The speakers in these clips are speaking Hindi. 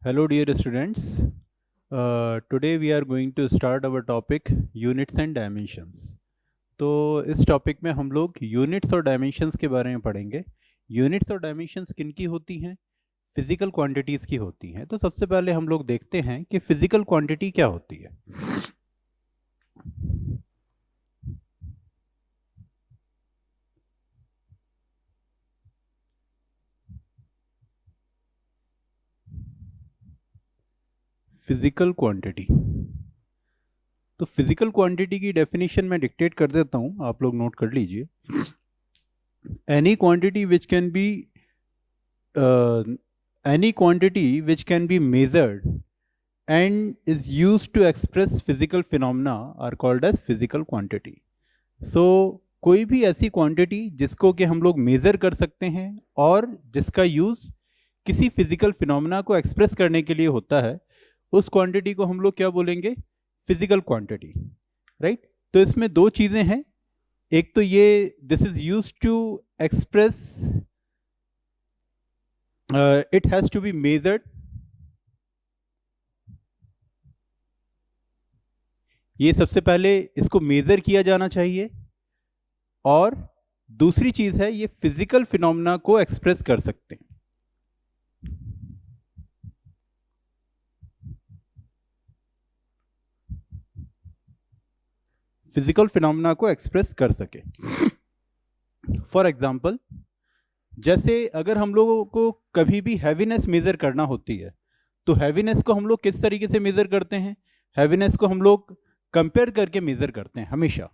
Hello dear students. Today we are going to start our topic units and dimensions. तो इस टॉपिक में हम लोग यूनिट्स और डायमेंशंस के बारे में पढ़ेंगे. यूनिट्स और डायमेंशंस किन की होती हैं? फिजिकल क्वांटिटीज़ की होती हैं. तो सबसे पहले हम लोग देखते हैं कि फिजिकल क्वांटिटी क्या होती है. Physical quantity. तो फिजिकल क्वांटिटी की डेफिनेशन मैं डिक्टेट कर देता हूं, आप लोग नोट कर लीजिए. Any quantity which can be any quantity which can be measured and is used to express physical phenomena are called as physical quantity. So कोई भी ऐसी क्वांटिटी जिसको कि हम लोग मेजर कर सकते हैं और जिसका यूज किसी फिजिकल फिनोमेना को एक्सप्रेस करने के लिए होता है, उस क्वांटिटी को हम लोग क्या बोलेंगे? Physical quantity, right. तो इसमें दो चीजें हैं. एक तो ये this is used to express, it has to be measured. ये सबसे पहले इसको मेजर किया जाना चाहिए. और दूसरी चीज है, ये फिजिकल फिनोमेना को एक्सप्रेस कर सकते हैं. फिजिकल फिनोमेना को एक्सप्रेस कर सके. फॉर एग्जाम्पल, जैसे अगर हम लोगों को कभी भी हैवीनेस मेजर करना होती है, तो हैवीनेस को हम लोग किस तरीके से मेजर करते हैं? हैवीनेस को हम लोग कंपेयर करके मेजर करते हैं हमेशा.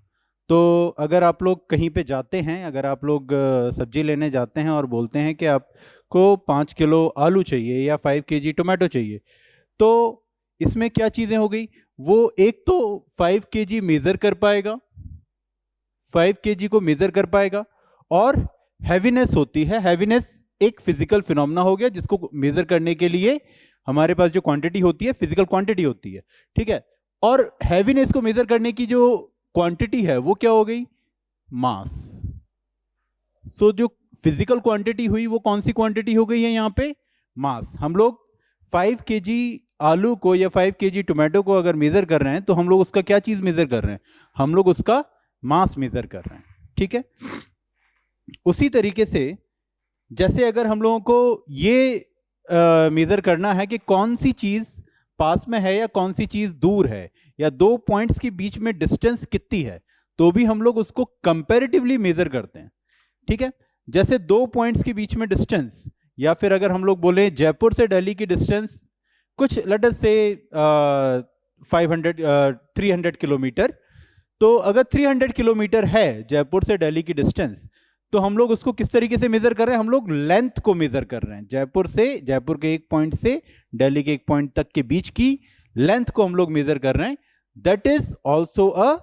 तो अगर आप लोग कहीं पे जाते हैं, अगर आप लोग सब्जी लेने जाते हैं और बोलते हैं कि आपको 5 किलो आलू चाहिए या 5 केजी टोमेटो चाहिए, तो इसमें क्या चीजें हो गई? वो एक तो 5 केजी मेजर कर पाएगा, 5 केजी को मेजर कर पाएगा. और हैवीनेस होती है, हैवीनेस एक फिजिकल फिनोमेना हो गया जिसको मेजर करने के लिए हमारे पास जो क्वांटिटी होती है फिजिकल क्वांटिटी होती है, ठीक है. और हैवीनेस को मेजर करने की जो क्वांटिटी है वो क्या हो गई? मास. सो जो फिजिकल क्वांटिटी हुई वो कौन सी क्वांटिटी हो गई है यहां पे? मास. हम लोग 5 केजी आलू को या 5 केजी टोमेटो को अगर मेजर कर रहे हैं तो हम लोग उसका क्या चीज मेजर कर रहे हैं? हम लोग उसका मास मेजर कर रहे हैं, ठीक है. उसी तरीके से जैसे अगर हम लोगों को ये मेजर करना है कि कौन सी चीज पास में है या कौन सी चीज दूर है, या दो पॉइंट्स के बीच में डिस्टेंस कितनी है, तो भी हम लोग उसको कंपैरेटिवली मेजर करते हैं, ठीक है. जैसे दो पॉइंट्स के बीच में डिस्टेंस, या फिर अगर हम लोग बोले जयपुर से दिल्ली की डिस्टेंस कुछ लेट अस से 300 किलोमीटर, तो अगर 300 किलोमीटर है जयपुर से दिल्ली की डिस्टेंस, तो हम लोग उसको किस तरीके से मेजर कर रहे हैं? हम लोग लेंथ को मेजर कर रहे हैं. जयपुर के एक पॉइंट से दिल्ली के एक पॉइंट तक के बीच की लेंथ को हम लोग मेजर कर रहे हैं. That is also a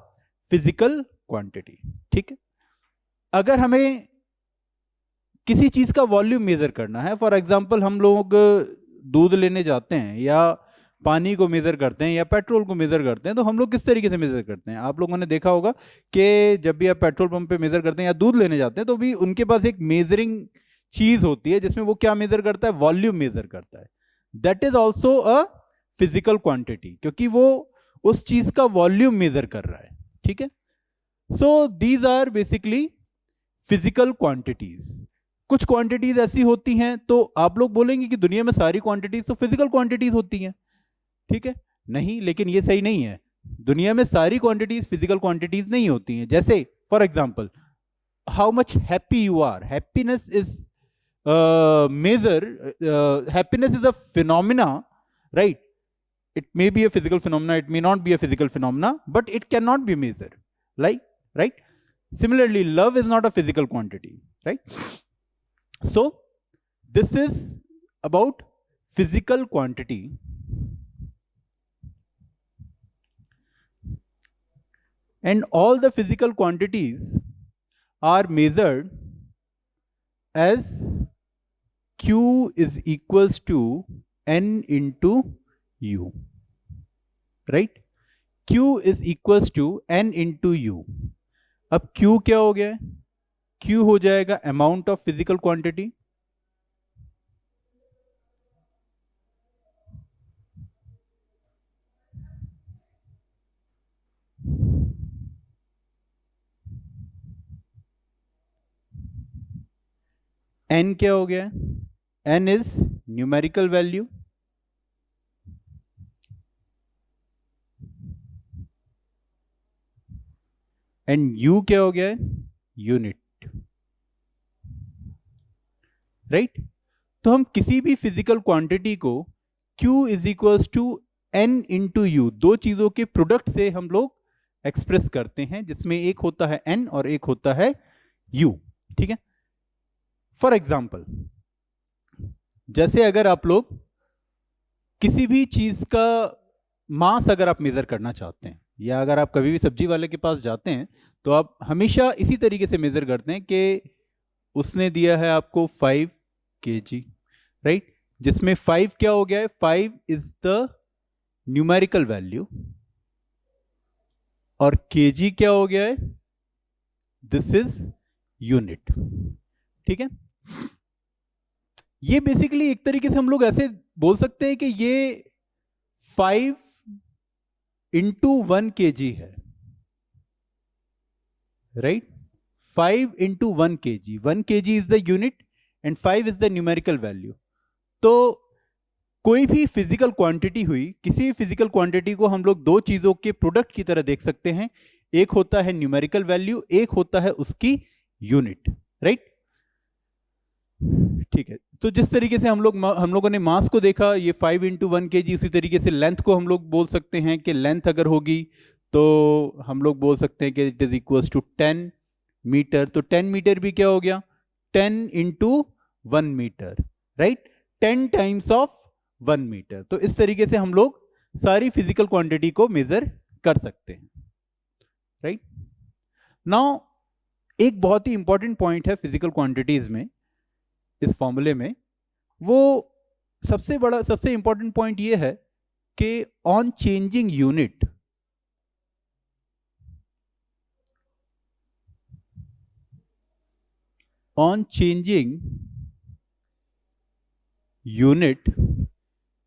physical quantity, ठीक है. अगर हमें किसी चीज का वॉल्यूम मेजर करना है, फॉर एग्जाम्पल हम लोग दूध लेने जाते हैं या पानी को मेजर करते हैं या पेट्रोल को मेजर करते हैं, तो हम लोग किस तरीके से मेजर करते हैं? आप लोगों ने देखा होगा कि जब भी आप पेट्रोल पंप पे मेजर करते हैं या दूध लेने जाते हैं, तो भी उनके पास एक मेजरिंग चीज होती है जिसमें वो क्या मेजर करता है? वॉल्यूम मेजर करता है. That is also a physical quantity, क्योंकि वो उस चीज का वॉल्यूम मेजर कर रहा है, ठीक है. So these are basically physical quantities. कुछ क्वांटिटीज ऐसी होती हैं, तो आप लोग बोलेंगे कि दुनिया में सारी क्वांटिटीज तो फिजिकल क्वांटिटीज होती हैं, ठीक है. नहीं, लेकिन ये सही नहीं है. दुनिया में सारी क्वांटिटीज फिजिकल क्वांटिटीज नहीं होती हैं. जैसे for example, how much happy you are. Happiness is measure. Happiness is a phenomena, right. It may be a physical phenomena, it may not be a physical phenomena, but it cannot be measured, like, right. Similarly, love is not a physical quantity, right. So this is about physical quantity. And all the physical quantities are measured as Q is equals to N into U, right. Q is equals to N into U. अब Q क्या हो गया? Q हो जाएगा amount of physical quantity, n क्या हो गया है, n is numerical value, and u क्या हो गया है, यूनिट, राइट। तो हम किसी भी फिजिकल क्वांटिटी को q is equals to n into U, दो चीजों के प्रोडक्ट से हम लोग एक्सप्रेस करते हैं, जिसमें एक होता है n और एक होता है u, ठीक है। फॉर एग्जाम्पल, जैसे अगर आप लोग किसी भी चीज का मास अगर आप मेजर करना चाहते हैं, या अगर आप कभी भी सब्जी वाले के पास जाते हैं, तो आप हमेशा इसी तरीके से मेजर करते हैं कि उसने दिया है आपको 5 kg, राइट, जिसमें 5 क्या हो गया है, 5 इज द न्यूमेरिकल वैल्यू, और kg क्या हो गया है, दिस इज यूनिट, ठीक है। ये बेसिकली एक तरीके से हम लोग ऐसे बोल सकते हैं कि ये 5 इंटू 1 kg है, right, 5 into 1 kg, 1 kg is the unit and 5 is the numerical value. तो कोई भी फिजिकल क्वांटिटी हुई, किसी भी फिजिकल क्वांटिटी को हम लोग दो चीजों के प्रोडक्ट की तरह देख सकते हैं, एक होता है न्यूमेरिकल वैल्यू, एक होता है उसकी यूनिट, राइट, ठीक है। तो जिस तरीके से हम लोगों ने मास को देखा, ये 5 इंटू 1 kg, उसी तरीके से लेंथ को हम लोग बोल सकते हैं कि लेंथ अगर होगी तो हम लोग बोल सकते हैं कि it is equal to 10 metre. तो 10 मीटर भी क्या हो गया, 10 into 1 metre, right, 10 times of 1 metre. तो इस तरीके से हम लोग सारी फिजिकल क्वांटिटी को मेजर कर सकते हैं, राइट। नाउ एक बहुत ही इंपॉर्टेंट पॉइंट है फिजिकल क्वांटिटीज में, इस फॉर्मूले में, वो सबसे इंपॉर्टेंट पॉइंट ये है कि on changing unit,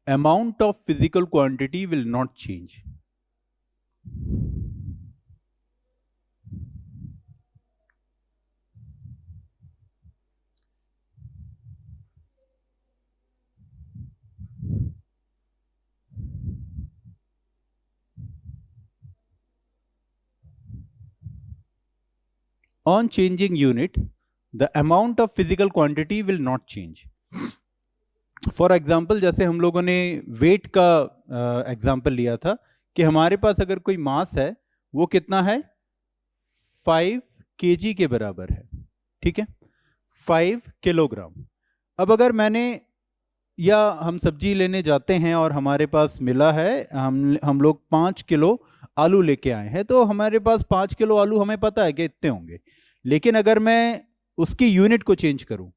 amount of physical quantity will not change. On changing unit, the amount of physical quantity will not change. For example, जैसे हम लोगों ने वेट का एग्जाम्पल लिया था कि हमारे पास अगर कोई मास है, वो कितना है, 5 kg के बराबर है, ठीक है, 5 किलोग्राम। अब अगर मैंने, या हम सब्जी लेने जाते हैं और हमारे पास मिला है, हम लोग 5 किलो आलू लेके आए हैं, तो हमारे पास 5 किलो आलू हमें पता है कि इतने होंगे। लेकिन अगर मैं उसकी यूनिट को चेंज करूं,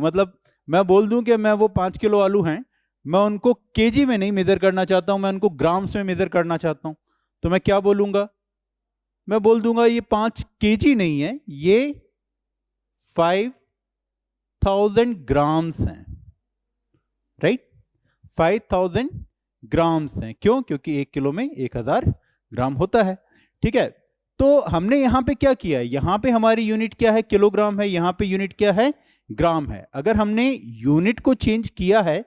मतलब मैं बोल दूं कि मैं वो 5 किलो आलू हैं, मैं उनको केजी में नहीं मेजर करना चाहता हूं, मैं उनको ग्राम्स में मेजर करना चाहता हूं, तो मैं क्या बोलूंगा, मैं बोल दूंगा ये 5 केजी नहीं है, ये 5000 ग्राम्स हैं, राइट, 5000 ग्राम्स हैं। क्यों? क्योंकि 1 किलो में 1000 ग्राम होता है, ठीक है। तो हमने यहां पे क्या किया है, यहां पे हमारी यूनिट क्या है, किलोग्राम है, यहां पे यूनिट क्या है, ग्राम है। अगर हमने यूनिट को चेंज किया है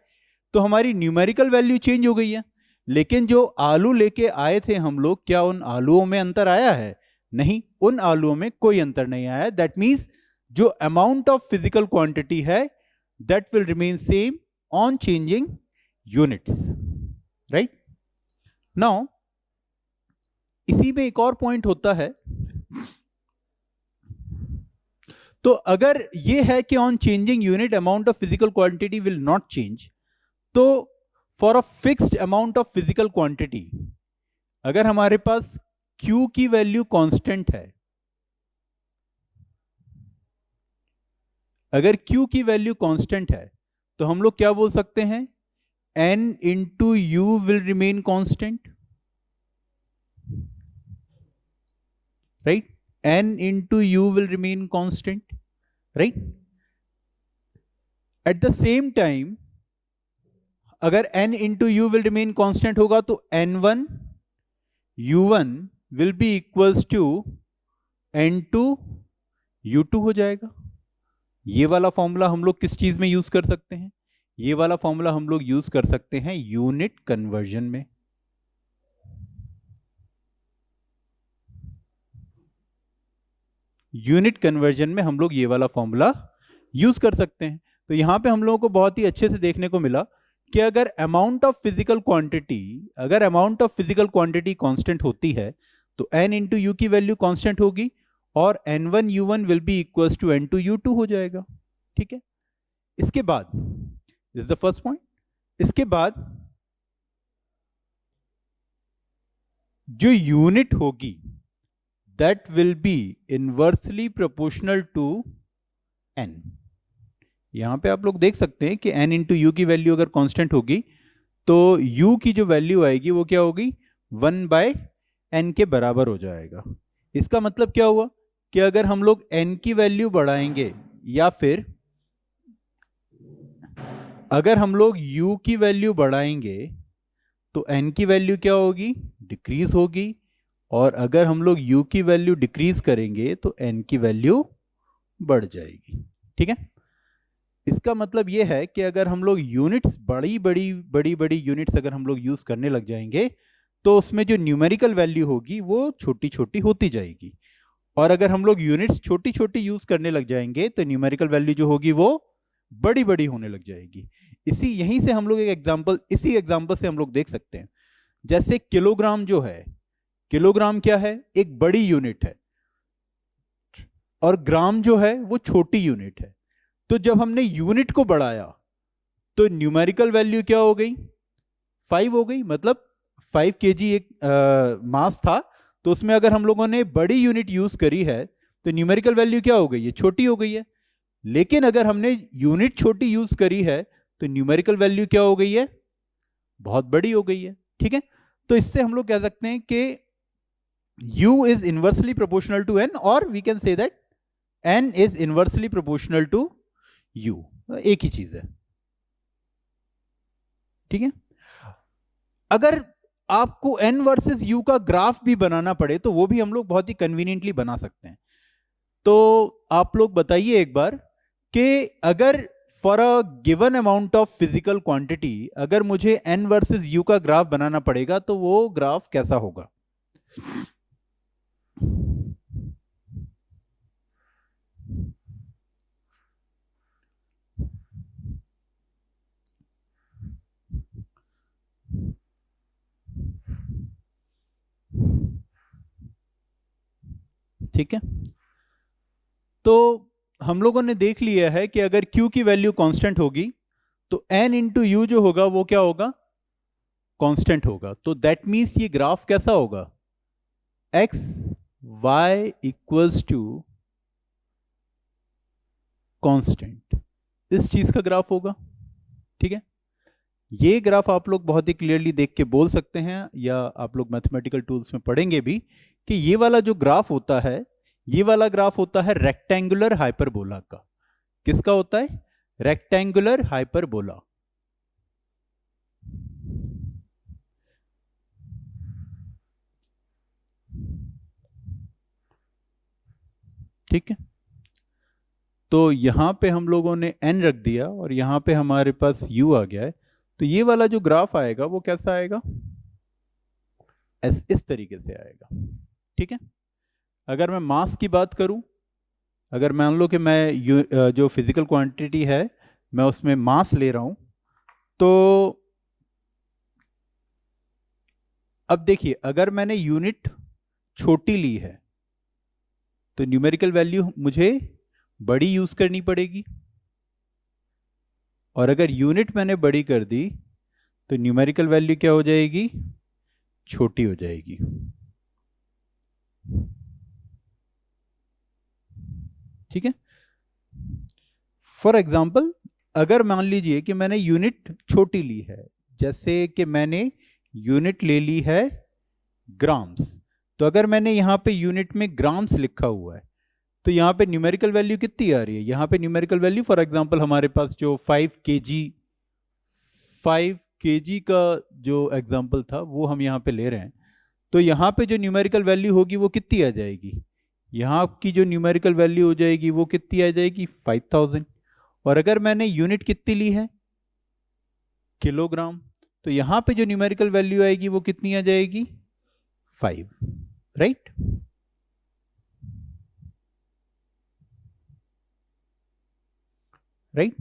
तो हमारी न्यूमेरिकल वैल्यू चेंज हो गई है, लेकिन जो आलू लेके आए थे हम लोग, क्या उन आलूओं में अंतर आया है? नहीं, उन आलूओं में कोई अंतर नहीं आया। दैट मीन्स जो अमाउंट ऑफ फिजिकल क्वांटिटी है that will remain same on changing units, right. Now इसी में एक और पॉइंट होता है, तो अगर ये है कि on changing unit amount of physical quantity will not change, तो for a fixed amount of physical quantity, अगर हमारे पास Q की वैल्यू कांस्टेंट है, अगर Q की वैल्यू कांस्टेंट है, तो हम लोग क्या बोल सकते हैं, N into you will remain constant, right, N into you will remain constant, right. At the same time अगर N into you will remain constant होगा तो N1 U1 will be equals to N2 U2 हो जाएगा, ये वाला फॉर्मूला हम लोग किस चीज में यूज कर सकते हैं? ये वाला फॉर्मूला हम लोग यूज कर सकते हैं यूनिट कन्वर्जन में। यूनिट कन्वर्जन में हम लोग ये वाला फॉर्मूला यूज कर सकते हैं। तो यहां पे हम लोगों को बहुत ही अच्छे से देखने को मिला कि अगर amount of physical quantity constant होती है तो n इंटू यू की वैल्यू कांस्टेंट होगी और n1u1 will be equals to n2u2 हो जाएगा। ठीक है, इसके बाद this is the first point. इसके बाद जो यूनिट होगी that will be inversely proportional to n। यहां पे आप लोग देख सकते हैं कि n इंटू यू की वैल्यू अगर कांस्टेंट होगी तो u की जो वैल्यू आएगी वो क्या होगी, 1/n के बराबर हो जाएगा। इसका मतलब क्या हुआ कि अगर हम लोग n की वैल्यू बढ़ाएंगे या फिर अगर हम लोग u की वैल्यू बढ़ाएंगे तो n की वैल्यू क्या होगी, डिक्रीज होगी, और अगर हम लोग u की वैल्यू डिक्रीज करेंगे तो n की वैल्यू बढ़ जाएगी। ठीक है, इसका मतलब यह है कि अगर हम लोग यूनिट्स बड़ी यूनिट्स अगर हम लोग यूज करने लग जाएंगे तो उसमें जो न्यूमेरिकल वैल्यू होगी वो छोटी छोटी होती जाएगी, और अगर हम लोग यूनिट्स छोटी छोटी यूज करने लग जाएंगे तो न्यूमेरिकल वैल्यू जो होगी वो बड़ी बड़ी होने लग जाएगी। यहीं से हम लोग इसी एग्जांपल से हम लोग देख सकते हैं। जैसे किलोग्राम जो है, किलोग्राम क्या है, एक बड़ी यूनिट है, और ग्राम जो है वो छोटी यूनिट है। तो जब हमने यूनिट को बढ़ाया तो न्यूमेरिकल वैल्यू क्या हो गई, 5 हो गई। मतलब 5 kg एक मास था, तो उसमें अगर हम लोगों ने बड़ी यूनिट यूज करी है तो न्यूमेरिकल वैल्यू क्या हो गई है, छोटी हो गई है। लेकिन अगर हमने यूनिट छोटी यूज करी है तो न्यूमेरिकल वैल्यू क्या हो गई है, बहुत बड़ी हो गई है। ठीक है, तो इससे हम लोग कह सकते हैं कि u is inversely proportional to n, और we can say that n is inversely proportional to u। एक ही चीज है। ठीक है, अगर आपको n वर्सेस u का ग्राफ भी बनाना पड़े तो वो भी हम लोग बहुत ही कन्वीनियंटली बना सकते हैं। तो आप लोग बताइए एक बार कि अगर for a given amount of physical quantity अगर मुझे n वर्सेस u का ग्राफ बनाना पड़ेगा तो वो ग्राफ कैसा होगा? ठीक है, तो हम लोगों ने देख लिया है कि अगर Q की वैल्यू कांस्टेंट होगी तो N इंटू यू जो होगा वो क्या होगा, कांस्टेंट होगा। तो दैट मीन्स ये ग्राफ कैसा होगा, x y equals to constant, इस चीज का ग्राफ होगा। ठीक है, ये ग्राफ आप लोग बहुत ही क्लियरली देख के बोल सकते हैं, या आप लोग मैथमेटिकल टूल्स में पढ़ेंगे भी कि ये वाला जो ग्राफ होता है, ये वाला ग्राफ होता है रेक्टेंगुलर हाइपरबोला का। किसका होता है, रेक्टेंगुलर हाइपरबोला। ठीक है, तो यहां पे हम लोगों ने n रख दिया और यहां पे हमारे पास u आ गया है। तो ये वाला जो ग्राफ आएगा वो कैसा आएगा, इस तरीके से आएगा। ठीक है, अगर मैं मास की बात करूं, अगर मान लो कि मैं जो फिजिकल क्वांटिटी है मैं उसमें मास ले रहा हूं, तो अब देखिए अगर मैंने यूनिट छोटी ली है तो न्यूमेरिकल वैल्यू मुझे बड़ी यूज करनी पड़ेगी, और अगर यूनिट मैंने बड़ी कर दी तो न्यूमेरिकल वैल्यू क्या हो जाएगी, छोटी हो जाएगी। ठीक है, फॉर एग्जाम्पल अगर मान लीजिए कि मैंने यूनिट छोटी ली है, जैसे कि मैंने यूनिट ले ली है ग्राम्स, तो अगर मैंने यहां पे यूनिट में ग्राम्स लिखा हुआ है तो यहां पे न्यूमेरिकल वैल्यू कितनी आ रही है, यहां पे न्यूमेरिकल वैल्यू फॉर एग्जांपल हमारे पास जो 5 kg का जो एग्जांपल था वो हम यहां पे ले रहे हैं, तो यहां पे जो न्यूमेरिकल वैल्यू होगी वो कितनी आ जाएगी, यहाँ की जो न्यूमेरिकल वैल्यू हो जाएगी वो कितनी आ जाएगी 5000, और अगर मैंने यूनिट कितनी ली है किलोग्राम, तो यहाँ पे जो न्यूमेरिकल वैल्यू आएगी वो कितनी आ जाएगी 5, राइट। राइट,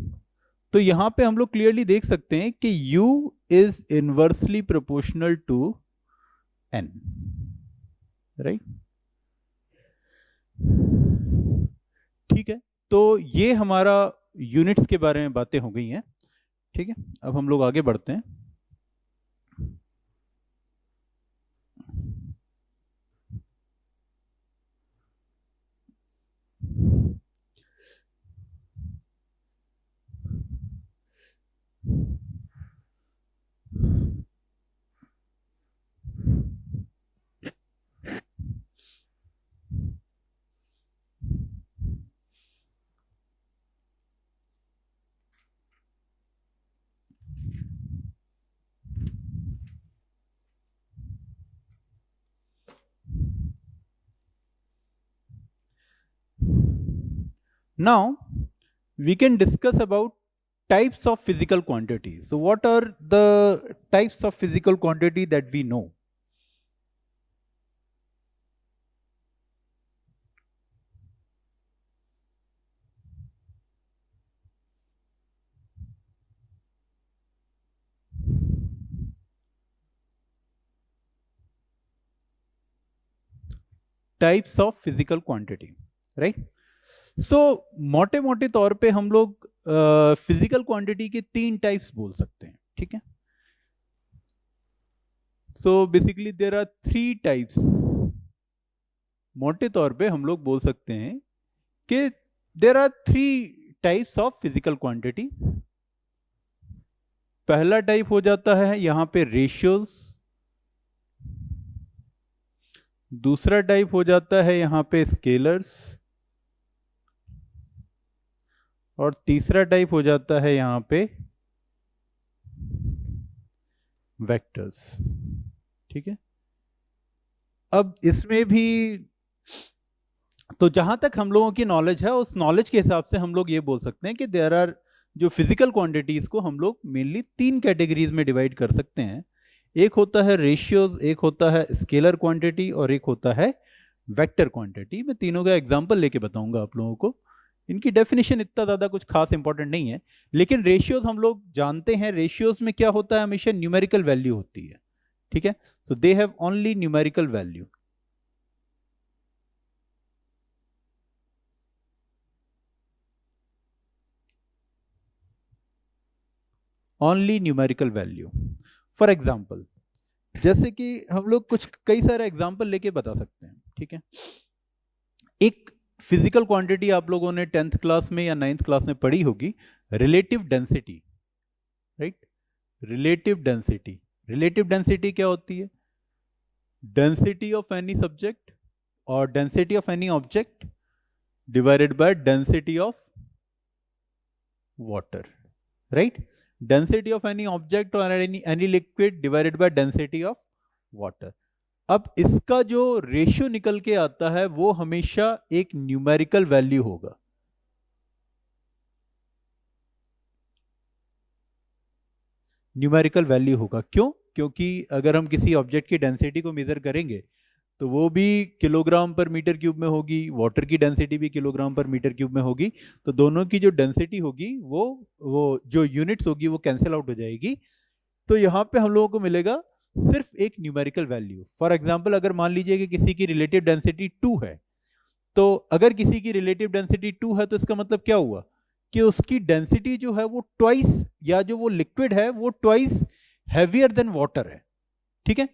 तो यहां पे हम लोग क्लियरली देख सकते हैं कि U is inversely proportional to N, right. ठीक है, तो ये हमारा यूनिट्स के बारे में बातें हो गई हैं। ठीक है, अब हम लोग आगे बढ़ते हैं। Now we can discuss about types of physical quantities. So what are the types of physical quantity that we know? Types of physical quantity, right? सो मोटे मोटे तौर पे हम लोग फिजिकल क्वांटिटी के 3 टाइप्स बोल सकते हैं। ठीक है, so basically there are 3 types. मोटे तौर पे हम लोग बोल सकते हैं कि there are 3 types of physical quantities. पहला टाइप हो जाता है यहां पे रेशियोज, दूसरा टाइप हो जाता है यहां पे स्केलर्स, और तीसरा टाइप हो जाता है यहां पे वेक्टर्स। ठीक है, अब इसमें भी तो जहां तक हम लोगों की नॉलेज है उस नॉलेज के हिसाब से हम लोग ये बोल सकते हैं कि देयर आर जो फिजिकल क्वांटिटीज को हम लोग मेनली 3 कैटेगरीज में डिवाइड कर सकते हैं। एक होता है रेशियोज, एक होता है स्केलर क्वांटिटी, और एक होता है वेक्टर क्वांटिटी। मैं तीनों का एग्जांपल लेके बताऊंगा आप लोगों को। इनकी डेफिनेशन इतना ज़्यादा कुछ खास इंपॉर्टेंट नहीं है, लेकिन रेशियोज हम लोग जानते हैं। रेशियोज में क्या होता है, हमेशा न्यूमेरिकल वैल्यू होती है। ठीक है, so they have only numerical value. Only numerical value. For example, जैसे कि हम लोग कुछ कई सारे एग्जाम्पल लेके बता सकते हैं। ठीक है, एक फिजिकल क्वांटिटी आप लोगों ने 10th क्लास में या 9th क्लास में पढ़ी होगी, relative density, right. Relative density, relative density क्या होती है? डेंसिटी ऑफ एनी सब्जेक्ट और density of any object divided by density of water, right. Density of any object और any liquid divided by density of water. अब इसका जो रेशियो निकल के आता है वो हमेशा एक न्यूमेरिकल वैल्यू होगा। न्यूमेरिकल वैल्यू होगा, क्यों? क्योंकि अगर हम किसी ऑब्जेक्ट की डेंसिटी को मेजर करेंगे तो वो भी किलोग्राम पर मीटर क्यूब में होगी, वाटर की डेंसिटी भी किलोग्राम पर मीटर क्यूब में होगी। तो दोनों की जो डेंसिटी होगी वो जो यूनिट्स होगी वो कैंसिल आउट हो जाएगी। तो यहाँ पे हम लोगों को मिलेगा सिर्फ एक न्यूमेरिकल वैल्यू। फॉर एग्जांपल, अगर मान लीजिए कि किसी की रिलेटिव डेंसिटी 2 है, तो अगर किसी की रिलेटिव डेंसिटी 2 है तो इसका मतलब क्या हुआ कि उसकी डेंसिटी जो है वो ट्वाइस, या जो वो लिक्विड है वो ट्वाइस हैवियर देन वाटर है। ठीक है,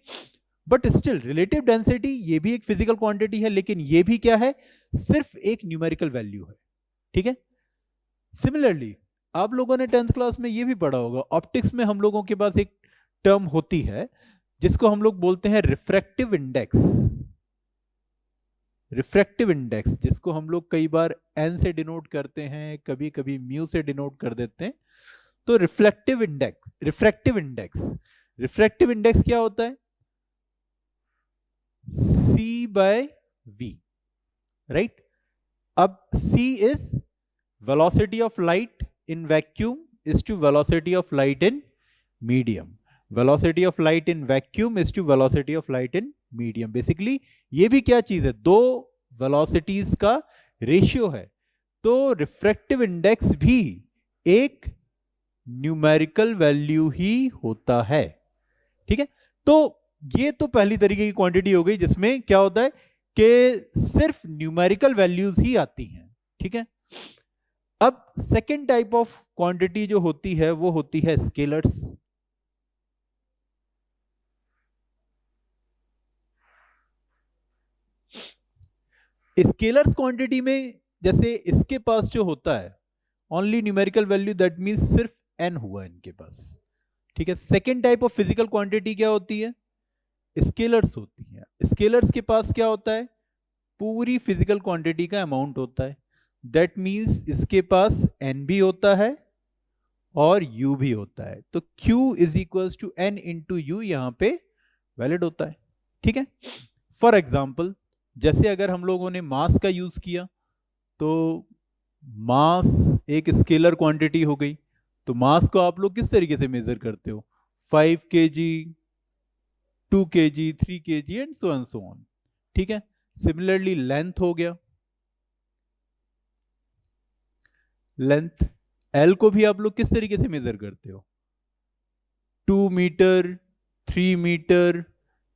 बट स्टिल रिलेटिव डेंसिटी ये भी एक फिजिकल क्वांटिटी है, लेकिन ये भी क्या है, सिर्फ एक न्यूमेरिकल वैल्यू है। ठीक है, सिमिलरली आप लोगों ने 10th क्लास में ये भी पढ़ा होगा, ऑप्टिक्स में हम लोगों के पास एक टर्म होती है जिसको हम लोग बोलते हैं रिफ्रैक्टिव इंडेक्स। रिफ्रैक्टिव इंडेक्स जिसको हम लोग कई बार एन से डिनोट करते हैं, कभी कभी म्यू से डिनोट कर देते हैं। तो reflective index, refractive index, refractive index क्या होता है? C/V, right. अब c is velocity of light in vacuum is to velocity of light in medium, velocity of light in vacuum is to velocity of light in medium। Basically ये भी क्या चीज है, दो वेलोसिटीज का रेशियो है, तो रिफ्रैक्टिव इंडेक्स भी एक न्यूमेरिकल वैल्यू ही होता है। ठीक है, तो ये तो पहली तरीके की क्वांटिटी हो गई जिसमें क्या होता है कि सिर्फ न्यूमेरिकल वैल्यूज ही आती हैं। ठीक है, अब सेकेंड टाइप ऑफ क्वांटिटी जो होती है वो होती है स्केलर्स। स्केलर्स क्वांटिटी में जैसे इसके पास जो होता है only numerical value, that means सिर्फ n हुआ इनके पास। ठीक है, second type of physical quantity क्या होती है, स्केलर्स होती है। स्केलर्स के पास क्या होता है, पूरी फिजिकल क्वांटिटी का अमाउंट होता है, दैट मींस इसके पास n भी होता है और u भी होता है, तो q is equals to n into U यहां पे वैलिड होता है। ठीक है, फॉर एग्जाम्पल जैसे अगर हम लोगों ने मास का यूज किया तो मास एक स्केलर क्वांटिटी हो गई, तो मास को आप लोग किस तरीके से मेजर करते हो, 5 kg, 2 kg, 3 kg and so on. ठीक है, सिमिलरली लेंथ हो गया, लेंथ एल को भी आप लोग किस तरीके से मेजर करते हो, 2 metre, 3 metre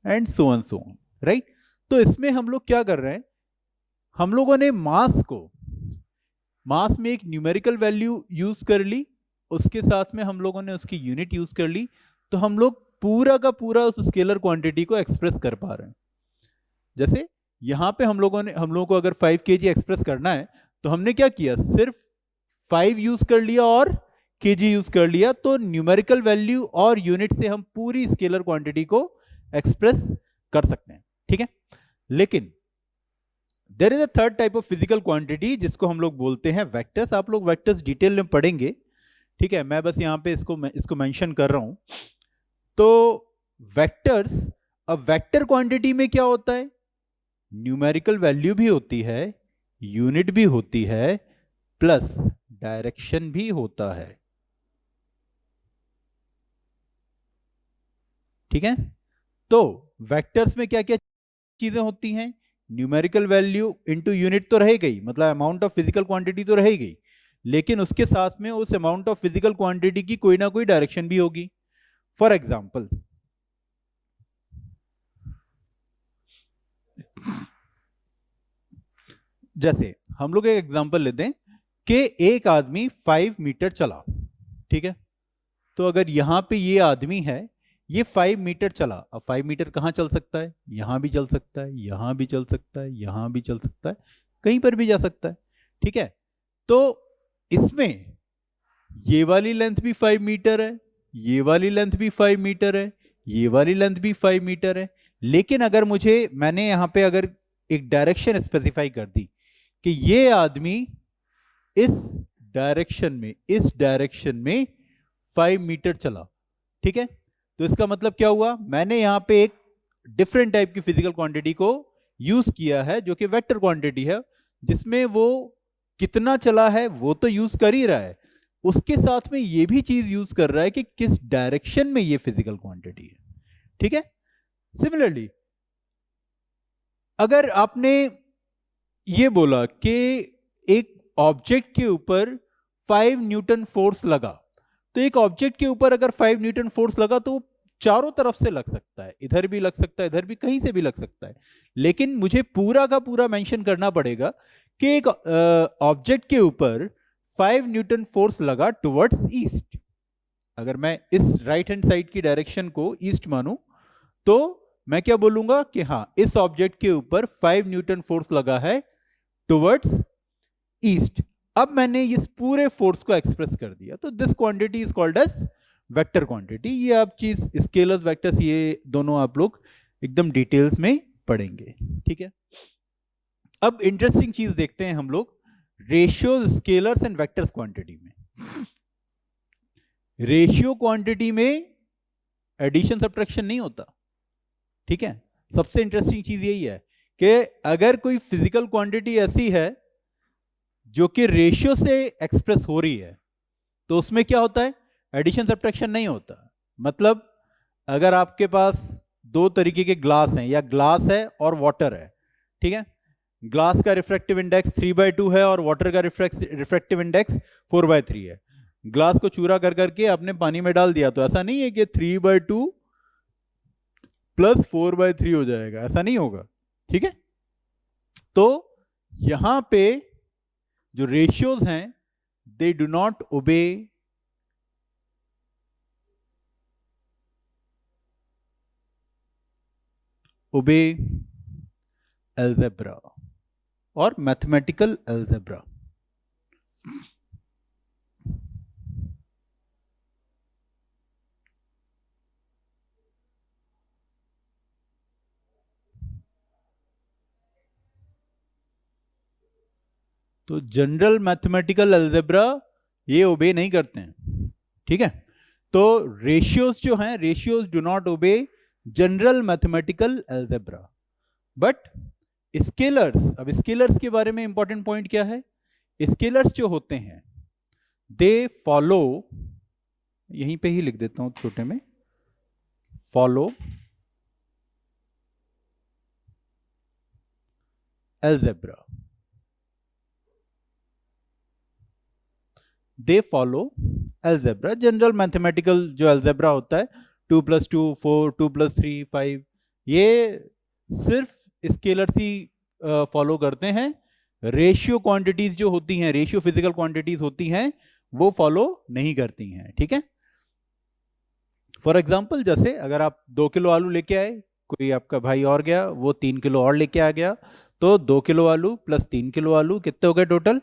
and so on, right. तो इसमें हम लोग क्या कर रहे हैं, हम लोगों ने मास में एक न्यूमेरिकल वैल्यू यूज कर ली, उसके साथ में हम लोगों ने उसकी यूनिट यूज कर ली, तो हम लोग पूरा का पूरा उस स्केलर क्वांटिटी को एक्सप्रेस कर पा रहे हैं। जैसे यहां पे हम लोगों को अगर 5 kg एक्सप्रेस करना है तो हमने क्या किया, सिर्फ 5 यूज कर लिया और kg यूज कर लिया, तो न्यूमेरिकल वैल्यू और यूनिट से हम पूरी स्केलर क्वांटिटी को एक्सप्रेस कर सकते हैं। ठीक है, लेकिन there is a third type of physical quantity जिसको हम लोग बोलते हैं वेक्टर्स। आप लोग वेक्टर्स डिटेल में पढ़ेंगे, ठीक है, मैं बस यहां पे इसको मेंशन कर रहा हूं। तो वेक्टर्स, अब वेक्टर क्वांटिटी में क्या होता है, न्यूमेरिकल वैल्यू भी होती है, यूनिट भी होती है, प्लस डायरेक्शन भी होता है। ठीक है, तो वेक्टर्स में क्या क्या चीजें होती हैं, न्यूमेरिकल वैल्यू इनटू यूनिट तो रह गई, मतलब अमाउंट ऑफ फिजिकल क्वांटिटी तो रह गई, लेकिन उसके साथ में उस अमाउंट ऑफ फिजिकल क्वांटिटी की कोई ना कोई डायरेक्शन भी होगी। फॉर एग्जाम्पल जैसे हम लोग एक एग्जांपल लेते हैं कि एक आदमी 5 मीटर चला। ठीक है, तो अगर यहां पे ये आदमी है, ये 5 मीटर चला, अब 5 मीटर कहां चल सकता है, यहां भी चल सकता है, यहां भी चल सकता है, यहां भी चल सकता है, कहीं पर भी जा सकता है। ठीक है, तो इसमें ये वाली लेंथ भी 5 मीटर है, ये वाली लेंथ भी 5 मीटर है, ये वाली लेंथ भी 5 मीटर है, लेकिन अगर मैंने यहां पे अगर एक डायरेक्शन स्पेसिफाई कर दी कि ये आदमी इस डायरेक्शन में 5 मीटर चला। ठीक है, तो इसका मतलब क्या हुआ, मैंने यहां पे एक डिफरेंट टाइप की फिजिकल क्वांटिटी को यूज किया है जो कि वेक्टर क्वांटिटी है, जिसमें वो कितना चला है वो तो यूज कर ही रहा है, उसके साथ में ये भी चीज यूज कर रहा है कि किस डायरेक्शन में ये फिजिकल क्वांटिटी है। ठीक है, सिमिलरली अगर आपने ये बोला कि एक ऑब्जेक्ट के ऊपर 5 न्यूटन फोर्स लगा, तो एक ऑब्जेक्ट के ऊपर अगर 5 न्यूटन फोर्स लगा तो चारों तरफ से लग सकता है, इधर भी लग सकता है, इधर भी, कहीं से भी लग सकता है, लेकिन मुझे पूरा का पूरा मेंशन करना पड़ेगा कि एक ऑब्जेक्ट के ऊपर 5 न्यूटन फोर्स लगा टुवर्ड्स ईस्ट। अगर मैं इस राइट हैंड साइड की डायरेक्शन को ईस्ट मानूं तो मैं क्या बोलूंगा कि हाँ, इस ऑब्जेक्ट के ऊपर 5 न्यूटन फोर्स लगा है टुवर्ड्स ईस्ट। अब मैंने इस पूरे फोर्स को एक्सप्रेस कर दिया, तो this quantity is called as vector quantity. ये आप चीज स्केलर्स वेक्टर्स ये दोनों आप लोग एकदम डिटेल्स में पढ़ेंगे। ठीक है, अब इंटरेस्टिंग चीज देखते हैं हम लोग ratio scalars and vectors quantity में। रेशियो क्वांटिटी में एडिशन सब्ट्रैक्शन नहीं होता। ठीक है, सबसे इंटरेस्टिंग चीज यही है कि अगर कोई फिजिकल क्वांटिटी ऐसी है जो कि रेशियो से एक्सप्रेस हो रही है, तो उसमें क्या होता है, एडिशन सब्ट्रैक्शन नहीं होता। मतलब अगर आपके पास दो तरीके के ग्लास हैं, या ग्लास है और वाटर है, ठीक है, ग्लास का रिफ्रैक्टिव इंडेक्स 3/2 है और वाटर का रिफ्रैक्टिव इंडेक्स 4/3 है। ग्लास को चूरा कर करके आपने पानी में डाल दिया, तो ऐसा नहीं है कि 3/2 प्लस 4/3 हो जाएगा, ऐसा नहीं होगा, ठीक है। तो यहां पे जो रेशियोज हैं, they do not obey algebra और मैथमेटिकल अलजेब्रा। तो जनरल मैथमेटिकल अलजेब्रा ये ओबे नहीं करते हैं, ठीक है। तो रेशियोज जो हैं, ratios do not obey general mathematical algebra, but scalars, अब स्केलर्स के बारे में इंपॉर्टेंट पॉइंट क्या है, स्केलर्स जो होते हैं दे फॉलो, यहीं पे ही लिख देता हूं छोटे में, follow algebra, they follow algebra. General mathematical जो अलजेब्रा होता है, 2 + 2 4, 2 + 3 5, ये सिर्फ स्केलर्स ही फॉलो करते हैं। रेशियो क्वांटिटीज जो होती हैं, रेशियो फिजिकल क्वांटिटीज होती हैं, वो फॉलो नहीं करती हैं, ठीक है। फॉर एग्जाम्पल, जैसे अगर आप 2 किलो आलू लेके आए, कोई आपका भाई और गया, वो 3 किलो और लेके आ गया, तो 2 किलो आलू प्लस 3 किलो आलू कितने हो गए टोटल,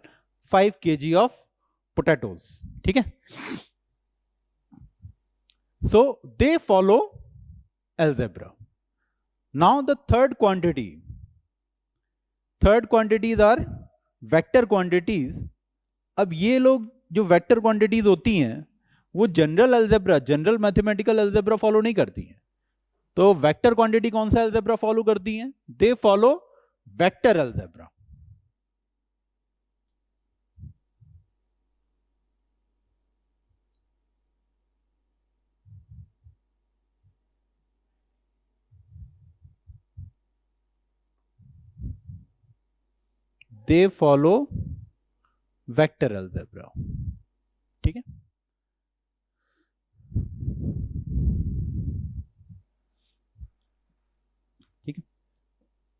5 kg ऑफ पोटैटोज, ठीक है। So they follow algebra. Now the third quantities are vector quantities. अब ये लोग जो वेक्टर क्वांटिटीज होती हैं, वो general algebra, general mathematical algebra follow नहीं करती हैं। तो वेक्टर क्वांटिटी कौन सा अलजेब्रा फॉलो करती हैं, they follow vector algebra. They follow vector algebra, ठीक है। ठीक है,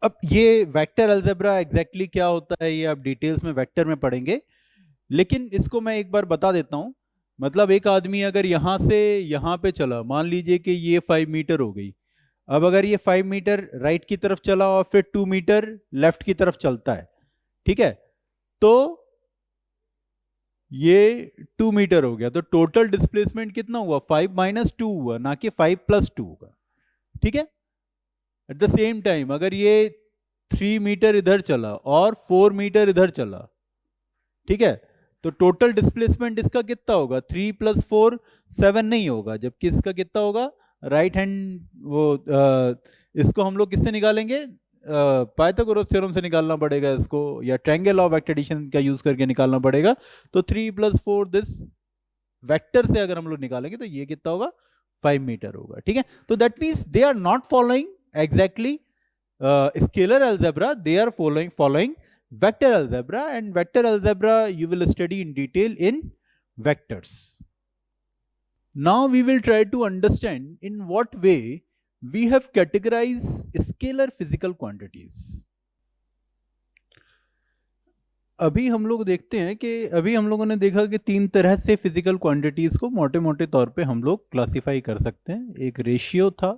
अब ये वेक्टर अलजेब्रा एग्जैक्टली क्या होता है, ये आप डिटेल्स में वेक्टर में पढ़ेंगे, लेकिन इसको मैं एक बार बता देता हूं। मतलब एक आदमी अगर यहां से यहां पे चला, मान लीजिए कि ये 5 मीटर हो गई, अब अगर ये 5 मीटर राइट की तरफ चला और फिर 2 मीटर लेफ्ट की तरफ चलता है, ठीक है, तो ये 2 मीटर हो गया, तो टोटल डिस्प्लेसमेंट कितना हुआ, 5 - 2 हुआ, ना कि 5 + 2 हुआ, ठीक है। एट द सेम टाइम अगर ये 3 मीटर इधर चला और 4 मीटर इधर चला, ठीक है, तो टोटल डिस्प्लेसमेंट इसका कितना होगा, 3 + 4 7 नहीं होगा, जबकि इसका कितना होगा, राइट हैंड वो इसको हम लोग किससे निकालेंगे, पाइथागोरस थ्योरम से निकालना पड़ेगा इसको, या ट्रायंगल ऑफ वेक्टर एडिशन का यूज करके निकालना पड़ेगा। तो 3 + 4 दिस वेक्टर से अगर हम लोग निकालेंगे तो ये कितना होगा, 5 मीटर होगा, ठीक है। तो that means they are not following exactly scalar algebra, they are following vector algebra, and vector algebra you will study in detail in vectors. Now we will try to understand in what way we have categorized scalar physical quantities. अभी हम लोग देखते हैं कि अभी हम लोगों ने देखा कि 3 तरह से फिजिकल क्वांटिटीज को मोटे मोटे तौर पे हम लोग क्लासिफाई कर सकते हैं। एक रेशियो था,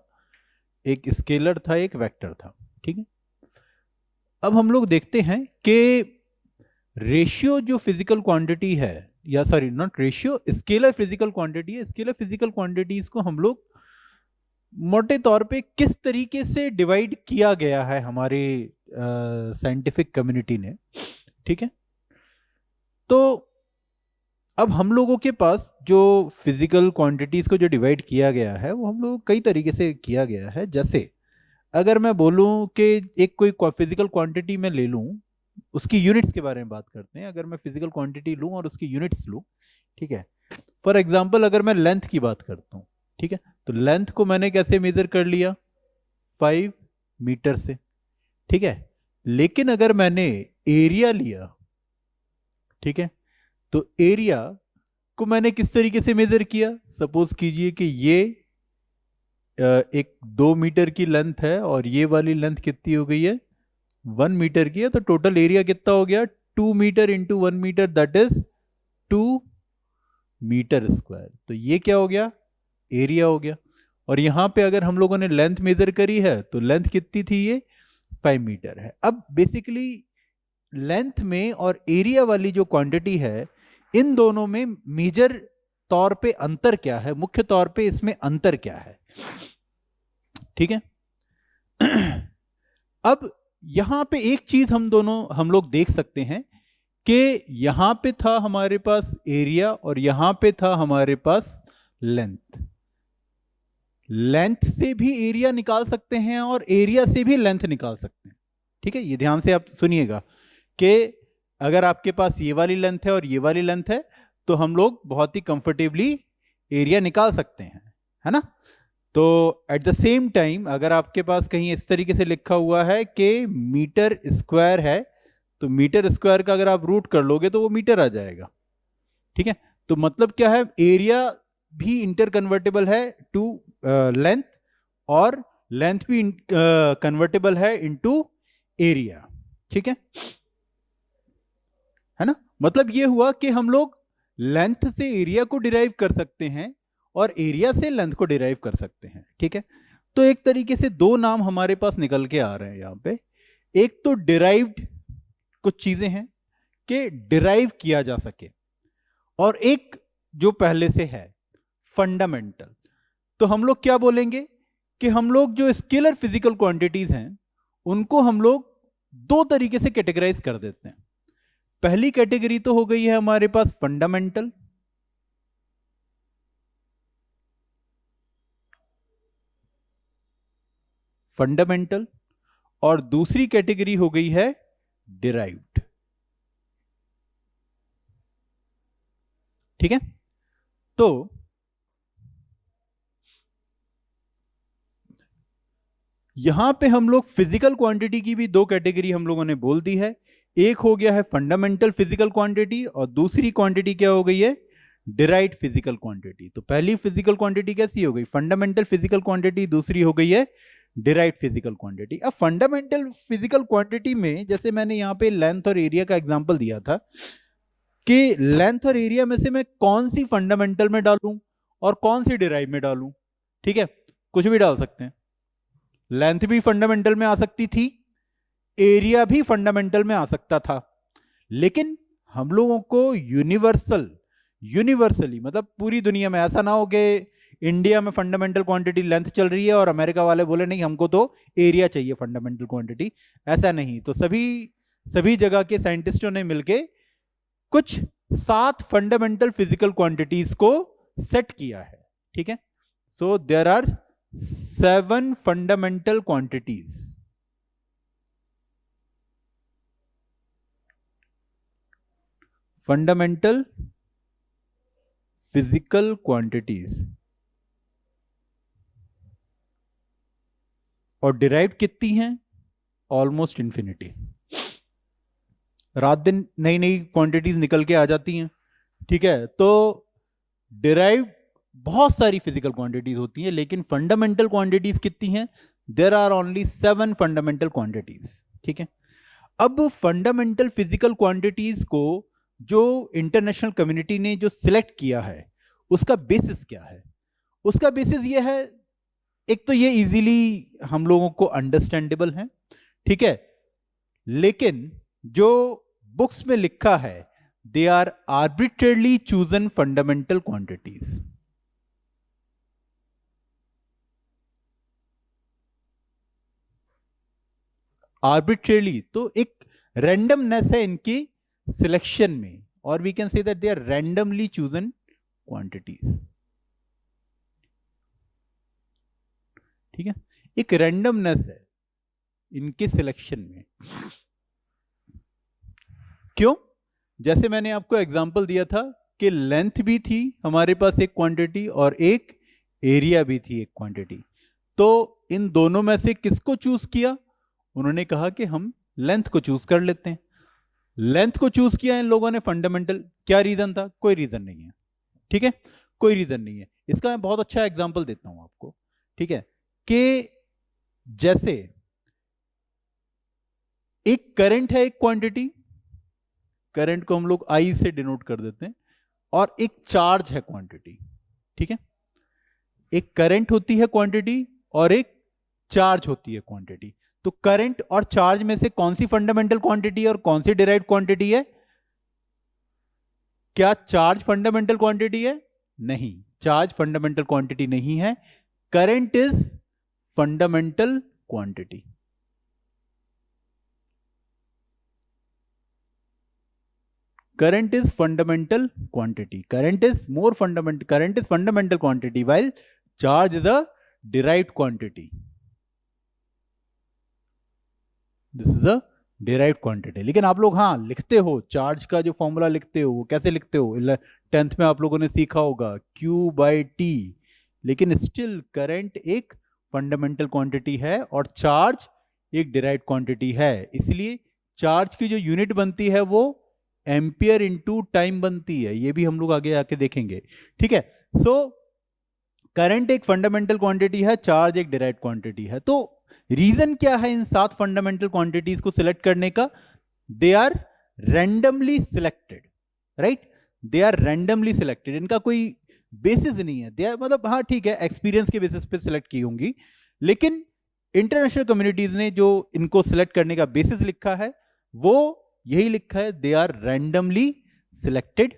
एक स्केलर था, एक वेक्टर था, ठीक है। अब हम लोग देखते हैं कि रेशियो जो फिजिकल क्वांटिटी है, या sorry not ratio, scalar physical quantity है, स्केलर फिजिकल क्वांटिटीज को हम लोग मोटे तौर पे किस तरीके से डिवाइड किया गया है हमारे साइंटिफिक कम्युनिटी ने, ठीक है। तो अब हम लोगों के पास जो फिजिकल क्वांटिटीज को जो डिवाइड किया गया है, वो हम लोग कई तरीके से किया गया है। जैसे अगर मैं बोलूं कि एक कोई फिजिकल क्वांटिटी मैं ले लूं, उसकी यूनिट्स के बारे में बात करते हैं। अगर मैं फिजिकल क्वांटिटी लूं और उसकी यूनिट्स लूं, ठीक है। फॉर एग्जांपल अगर मैं लेंथ की बात करता हूं, ठीक है, तो लेंथ को मैंने कैसे मेजर कर लिया, 5 मीटर से, ठीक है। लेकिन अगर मैंने एरिया लिया, ठीक है, तो एरिया को मैंने किस तरीके से मेजर किया, सपोज कीजिए कि ये एक 2 मीटर की लेंथ है और ये वाली लेंथ कितनी हो गई है, 1 मीटर की है, तो टोटल एरिया कितना हो गया, 2 metre into 1 metre, that is 2 metre square. तो ये क्या हो गया, एरिया हो गया। और यहां पे अगर हम लोगों ने लेंथ मेजर करी है तो लेंथ कितनी थी, ये 5 मीटर है। अब बेसिकली लेंथ में और एरिया वाली जो क्वांटिटी है, इन दोनों में मेजर तौर पे अंतर क्या है, मुख्य तौर पे इसमें अंतर क्या है, ठीक है। अब यहां पे एक चीज हम लोग देख सकते हैं कि यहां पे था हमारे पास एरिया और यहां पे था हमारे पास लेंथ। लेंथ से भी एरिया निकाल सकते हैं और एरिया से भी लेंथ निकाल सकते हैं, ठीक है। ये ध्यान से आप सुनिएगा कि अगर आपके पास ये वाली लेंथ है और ये वाली लेंथ है, तो हम लोग बहुत ही कंफर्टेबली एरिया निकाल सकते हैं, है ना। तो एट द सेम टाइम अगर आपके पास कहीं इस तरीके से लिखा हुआ है कि मीटर स्क्वायर है, तो मीटर स्क्वायर का अगर आप रूट कर लोगे तो वो मीटर आ जाएगा, ठीक है। तो मतलब क्या है, एरिया भी इंटर कन्वर्टेबल है टू लेंथ और लेंथ भी कन्वर्टेबल है इनटू एरिया, ठीक है ना। मतलब ये हुआ कि हम लोग लेंथ से एरिया को डिराइव कर सकते हैं और एरिया से लेंथ को डिराइव कर सकते हैं, ठीक है। तो एक तरीके से दो नाम हमारे पास निकल के आ रहे हैं यहां पे। एक तो डिराइव्ड कुछ चीजें हैं कि डिराइव किया जा सके, और एक जो पहले से है फंडामेंटल। तो हम लोग क्या बोलेंगे कि हम लोग जो स्केलर फिजिकल क्वांटिटीज हैं उनको हम लोग दो तरीके से कैटेगराइज कर देते हैं। पहली कैटेगरी तो हो गई है हमारे पास फंडामेंटल, फंडामेंटल, और दूसरी कैटेगरी हो गई है डिराइव्ड, ठीक है। तो यहां पे हम लोग फिजिकल क्वांटिटी की भी दो कैटेगरी हम लोगों ने बोल दी है। एक हो गया है फंडामेंटल फिजिकल क्वांटिटी और दूसरी क्वांटिटी क्या हो गई है, डिराइव्ड फिजिकल क्वांटिटी। तो पहली फिजिकल क्वांटिटी कैसी हो गई, फंडामेंटल फिजिकल क्वांटिटी, दूसरी हो गई है डिराइव्ड फिजिकल क्वांटिटी। अब फंडामेंटल फिजिकल क्वांटिटी में जैसे मैंने यहां पे लेंथ और एरिया का एग्जांपल दिया था कि लेंथ और एरिया में से मैं कौन सी फंडामेंटल में डालूं और कौन सी डिराइव में डालूं, ठीक है। कुछ भी डाल सकते हैं, लेंथ भी फंडामेंटल में आ सकती थी, एरिया भी फंडामेंटल में आ सकता था। लेकिन हम लोगों को यूनिवर्सली मतलब पूरी दुनिया में ऐसा ना हो कि इंडिया में फंडामेंटल क्वांटिटी लेंथ चल रही है और अमेरिका वाले बोले नहीं हमको तो एरिया चाहिए फंडामेंटल क्वांटिटी, ऐसा नहीं। तो सभी सभी जगह के साइंटिस्टों ने मिलके कुछ 7 फंडामेंटल फिजिकल क्वांटिटीज को सेट किया है, ठीक है। So there are 7 fundamental quantities. Fundamental physical quantities, और डिराइव्ड कितनी हैं, ऑलमोस्ट इंफिनिटी। रात दिन नई नई क्वांटिटीज निकल के आ जाती हैं, ठीक है। तो डिराइव्ड बहुत सारी फिजिकल क्वांटिटीज होती हैं, लेकिन फंडामेंटल क्वांटिटीज कितनी हैं, there are only 7 fundamental quantities, ठीक है। अब फंडामेंटल फिजिकल क्वांटिटीज को जो इंटरनेशनल कम्युनिटी ने जो सिलेक्ट किया है उसका बेसिस क्या है, उसका बेसिस ये है, एक तो ये इजीली हम लोगों को अंडरस्टैंडेबल है, ठीक है। लेकिन जो बुक्स में लिखा है they are arbitrarily chosen fundamental quantities. Arbitrarily तो एक रैंडमनेस है इनकी सिलेक्शन में, और we can say that they are randomly chosen quantities, ठीक है, एक रैंडमनेस है इनके सिलेक्शन में। क्यों? जैसे मैंने आपको एग्जांपल दिया था कि लेंथ भी थी हमारे पास एक क्वांटिटी और एक एरिया भी थी एक क्वांटिटी, तो इन दोनों में से किसको चूज किया? उन्होंने कहा कि हम लेंथ को चूज कर लेते हैं। लेंथ को चूज किया इन लोगों ने फंडामेंटल। क्या रीजन था? कोई रीजन नहीं है, ठीक है, कोई रीजन नहीं है। इसका मैं बहुत अच्छा एग्जांपल देता हूं आपको, ठीक है, कि जैसे एक करंट है एक क्वांटिटी, करंट को हम लोग आई से डिनोट कर देते हैं, और एक चार्ज है क्वांटिटी, ठीक है, एक करंट होती है क्वांटिटी और एक चार्ज होती है क्वांटिटी। तो करंट और चार्ज में से कौन सी फंडामेंटल क्वांटिटी है और कौन सी डिराइव्ड क्वांटिटी है? क्या चार्ज फंडामेंटल क्वांटिटी है? नहीं, चार्ज फंडामेंटल क्वांटिटी नहीं है। Current is fundamental quantity. Current is fundamental quantity. Current is more fundamental. Current is fundamental quantity, while charge is a derived quantity. This is a derived quantity. लेकिन आप लोग हाँ लिखते हो, चार्ज का जो फॉर्मूला लिखते हो वो कैसे लिखते हो? 10th में आप लोगों ने सीखा होगा Q/T। लेकिन स्टिल करंट एक फंडामेंटल क्वांटिटी है और चार्ज एक डिराइव्ड क्वांटिटी है। इसलिए चार्ज की जो यूनिट बनती है वो एम्पियर इंटू टाइम बनती है। ये भी हम लोग आगे आके देखेंगे, ठीक है। सो करंट एक फंडामेंटल क्वांटिटी है, चार्ज एक डिराइव्ड क्वांटिटी है। तो रीजन क्या है इन 7 फंडामेंटल क्वांटिटीज को सिलेक्ट करने का? They are randomly selected, right, they are randomly selected. इनका कोई बेसिस नहीं है, दे आर मतलब हाँ ठीक है एक्सपीरियंस के बेसिस पे सिलेक्ट की होंगी, लेकिन इंटरनेशनल कम्युनिटीज ने जो इनको सिलेक्ट करने का बेसिस लिखा है वो यही लिखा है, they are randomly selected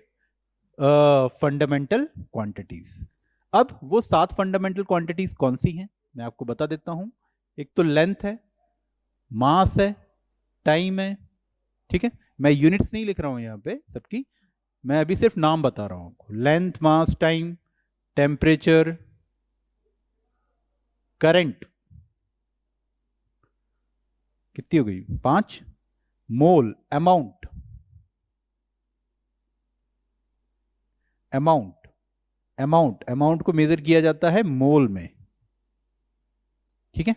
fundamental quantities. अब वो 7 फंडामेंटल क्वांटिटीज कौन सी हैं मैं आपको बता देता हूं। एक तो लेंथ है, मास है, टाइम है, ठीक है, मैं यूनिट्स नहीं लिख रहा हूं यहां पे सबकी, मैं अभी सिर्फ नाम बता रहा हूं आपको। Length, mass, time, temperature, current, कितनी हो गई? 5। मोल, अमाउंट, अमाउंट, अमाउंट, अमाउंट को मेजर किया जाता है मोल में, ठीक है।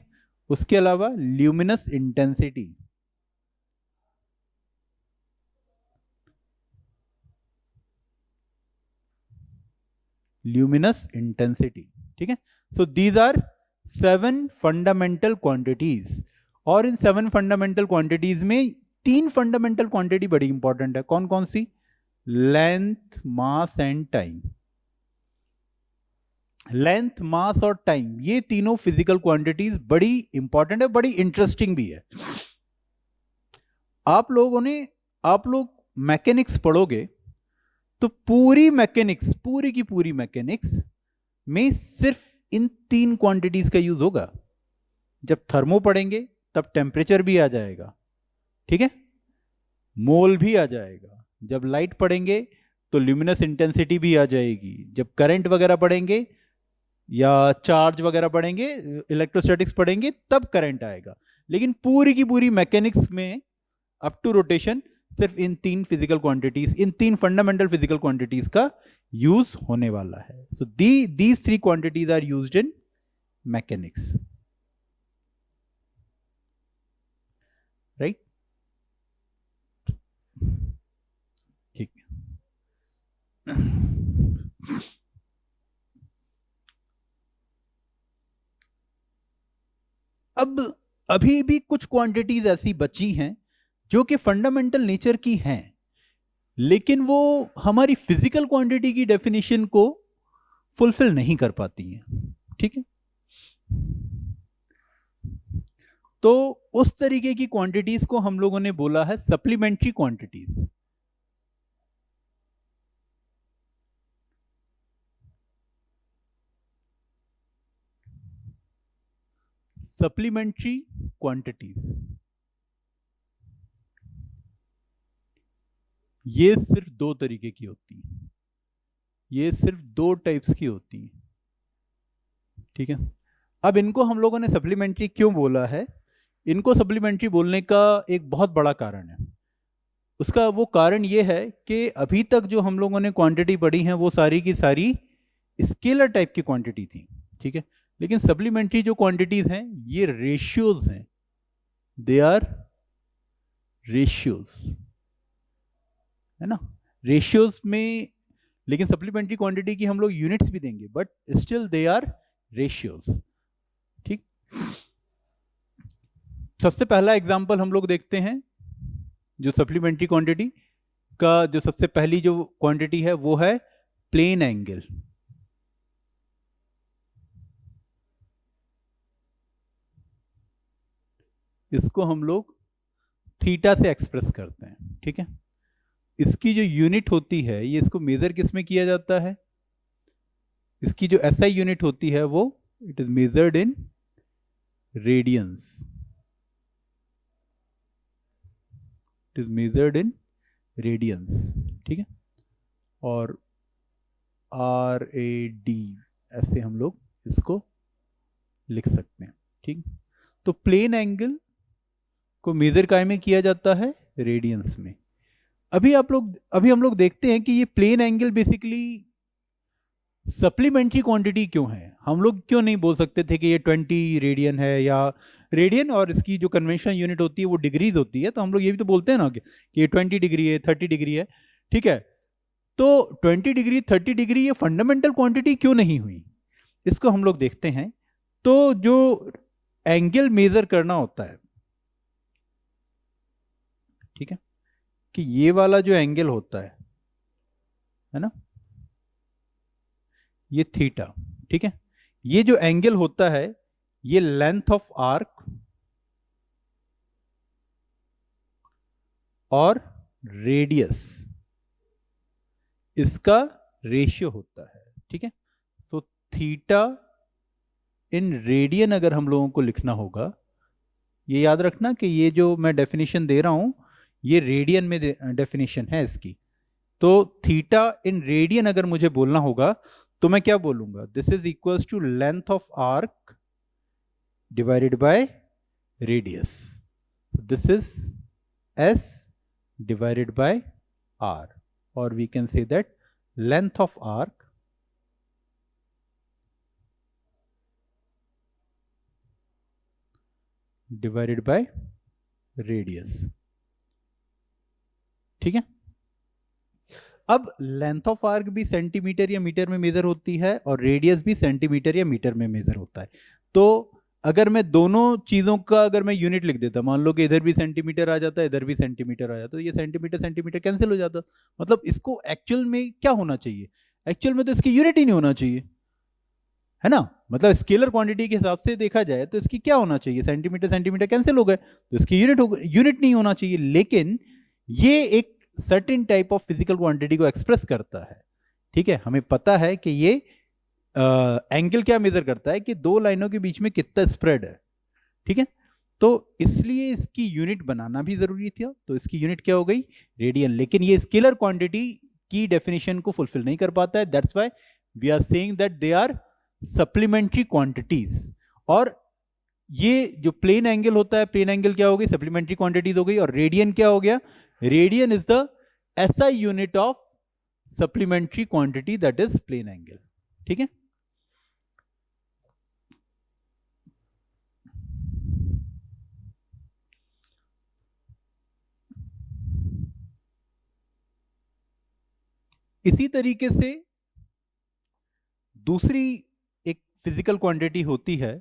उसके अलावा ल्यूमिनस इंटेंसिटी, ल्यूमिनस इंटेंसिटी, ठीक है। So these are 7 fundamental quantities. और इन 7 फंडामेंटल क्वांटिटीज में 3 फंडामेंटल क्वांटिटी बड़ी इंपॉर्टेंट है। कौन कौन सी? Length, mass and time. Length, mass और टाइम, ये तीनों फिजिकल क्वांटिटीज बड़ी इंपॉर्टेंट है, बड़ी इंटरेस्टिंग भी है। आप लोग मैकेनिक्स पढ़ोगे तो पूरी मैकेनिक्स, पूरी की पूरी मैकेनिक्स में सिर्फ इन 3 क्वांटिटीज का यूज होगा। जब थर्मो पढ़ेंगे तब टेम्परेचर भी आ जाएगा, ठीक है, मोल भी आ जाएगा। जब लाइट पढ़ेंगे तो ल्यूमिनस इंटेंसिटी भी आ जाएगी। जब करंट वगैरह पढ़ेंगे या चार्ज वगैरह पढ़ेंगे, इलेक्ट्रोस्टैटिक्स पढ़ेंगे, तब करंट आएगा। लेकिन पूरी की पूरी मैकेनिक्स में अप टू रोटेशन सिर्फ इन 3 फिजिकल क्वांटिटीज, इन 3 फंडामेंटल फिजिकल क्वांटिटीज का यूज होने वाला है। So these 3 quantities are used in mechanics, right, ठीक। अब अभी भी कुछ क्वांटिटीज ऐसी बची हैं जो कि फंडामेंटल नेचर की हैं, लेकिन वो हमारी फिजिकल क्वांटिटी की डेफिनेशन को फुलफिल नहीं कर पाती हैं, ठीक है। तो उस तरीके की क्वांटिटीज को हम लोगों ने बोला है सप्लीमेंट्री क्वांटिटीज। सप्लीमेंट्री क्वांटिटीज, ये सिर्फ 2 तरीके की होती हैं, ये सिर्फ 2 टाइप्स की होती हैं, ठीक है। अब इनको हम लोगों ने सप्लीमेंट्री क्यों बोला है? इनको सप्लीमेंट्री बोलने का एक बहुत बड़ा कारण है। उसका वो कारण ये है कि अभी तक जो हम लोगों ने क्वांटिटी पढ़ी है वो सारी की सारी स्केलर टाइप की क्वांटिटी थी, ठीक है। लेकिन सप्लीमेंट्री जो क्वांटिटीज हैं ये रेशियोज हैं, दे आर रेशियोज, है ना, रेशियोज में। लेकिन सप्लीमेंट्री क्वांटिटी की हम लोग यूनिट्स भी देंगे, but still they are ratios, ठीक। सबसे पहला एग्जांपल हम लोग देखते हैं, जो सप्लीमेंट्री क्वांटिटी का जो सबसे पहली जो क्वांटिटी है वो है प्लेन एंगल। इसको हम लोग थीटा से एक्सप्रेस करते हैं, ठीक है। इसकी जो यूनिट होती है, ये इसको मेजर किस में किया जाता है? इसकी जो एसआई यूनिट होती है वो it is measured in radiance, it is measured in radiance, ठीक है। और RAD ऐसे हम लोग इसको लिख सकते हैं, ठीक। तो प्लेन एंगल को मेजर काय में किया जाता है? रेडियंस में। अभी हम लोग देखते हैं कि ये plane angle basically supplementary quantity क्यों है। हम लोग क्यों नहीं बोल सकते थे कि ये 20 रेडियन है, या रेडियन और इसकी जो कन्वेंशनल यूनिट होती है वो डिग्रीज होती है, तो हम लोग ये भी तो बोलते हैं ना कि ये 20 डिग्री है, 30 डिग्री है, ठीक है। तो 20 डिग्री 30 डिग्री ये फंडामेंटल क्वांटिटी क्यों नहीं हुई, इसको हम लोग देखते हैं। तो जो एंगल मेजर करना होता है, ठीक है, कि ये वाला जो एंगल होता है ना, ये थीटा, ठीक है। ये जो एंगल होता है ये लेंथ ऑफ आर्क और रेडियस इसका रेशियो होता है, ठीक है। सो थीटा इन रेडियन अगर हम लोगों को लिखना होगा, ये याद रखना कि ये जो मैं डेफिनेशन दे रहा हूं ये रेडियन में डेफिनेशन है इसकी। तो थीटा इन रेडियन अगर मुझे बोलना होगा तो मैं क्या बोलूंगा? This is equals to length of arc divided by radius. This is S divided by R, or we can say that length of arc divided by radius, ठीक है। अब लेंथ ऑफ आर्क भी सेंटीमीटर या मीटर में मेजर होती है और रेडियस भी सेंटीमीटर या मीटर में मेजर होता है। तो अगर मैं दोनों चीजों का अगर मैं यूनिट लिख देता, मान लो कि इधर भी सेंटीमीटर आ जाता है, इधर भी सेंटीमीटर आ जाता है, तो ये सेंटीमीटर सेंटीमीटर कैंसिल हो जाता। मतलब इसको एक्चुअल में क्या होना चाहिए? एक्चुअल में तो इसकी यूनिट ही नहीं होना चाहिए, है ना। मतलब स्केलर क्वांटिटी के हिसाब से देखा जाए तो इसकी क्या होना चाहिए? सेंटीमीटर सेंटीमीटर कैंसिल हो गए, तो इसकी यूनिट नहीं होना चाहिए। लेकिन ये एक certain type of physical quantity को एक्सप्रेस करता है, ठीक है। हमें पता है कि ये एंगल क्या मेजर करता है कि दो लाइनों के बीच में कितना स्प्रेड है, ठीक है। तो इसलिए इसकी यूनिट बनाना भी जरूरी था, तो इसकी यूनिट क्या हो गई? रेडियन। लेकिन ये स्केलर क्वांटिटी की डेफिनेशन को फुलफिल नहीं कर पाता है, that's why we are saying that they are supplementary quantities. और ये जो प्लेन एंगल होता है, प्लेन एंगल क्या हो गई? सप्लीमेंट्री क्वांटिटीज हो गई। और रेडियन क्या हो गया? Radian is the SI unit of supplementary quantity, that is plane angle, ठीक है। इसी तरीके से दूसरी एक फिजिकल क्वांटिटी होती है,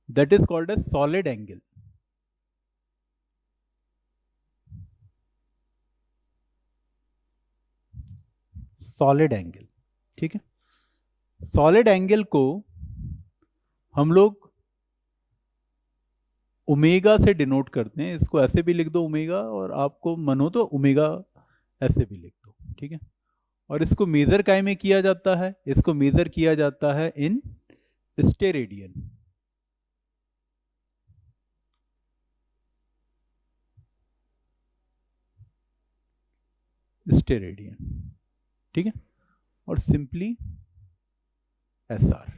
that is called as solid angle. Solid angle, ठीक है। सॉलिड एंगल को हम लोग ओमेगा से डिनोट करते हैं। इसको ऐसे भी लिख दो ओमेगा, और आपको मन हो तो ओमेगा ऐसे भी लिख दो, ठीक है। और इसको मेजर काय में किया जाता है? इसको मेजर किया जाता है इन स्टेरेडियन, स्टेरेडियन, ठीक है। और सिंपली SR।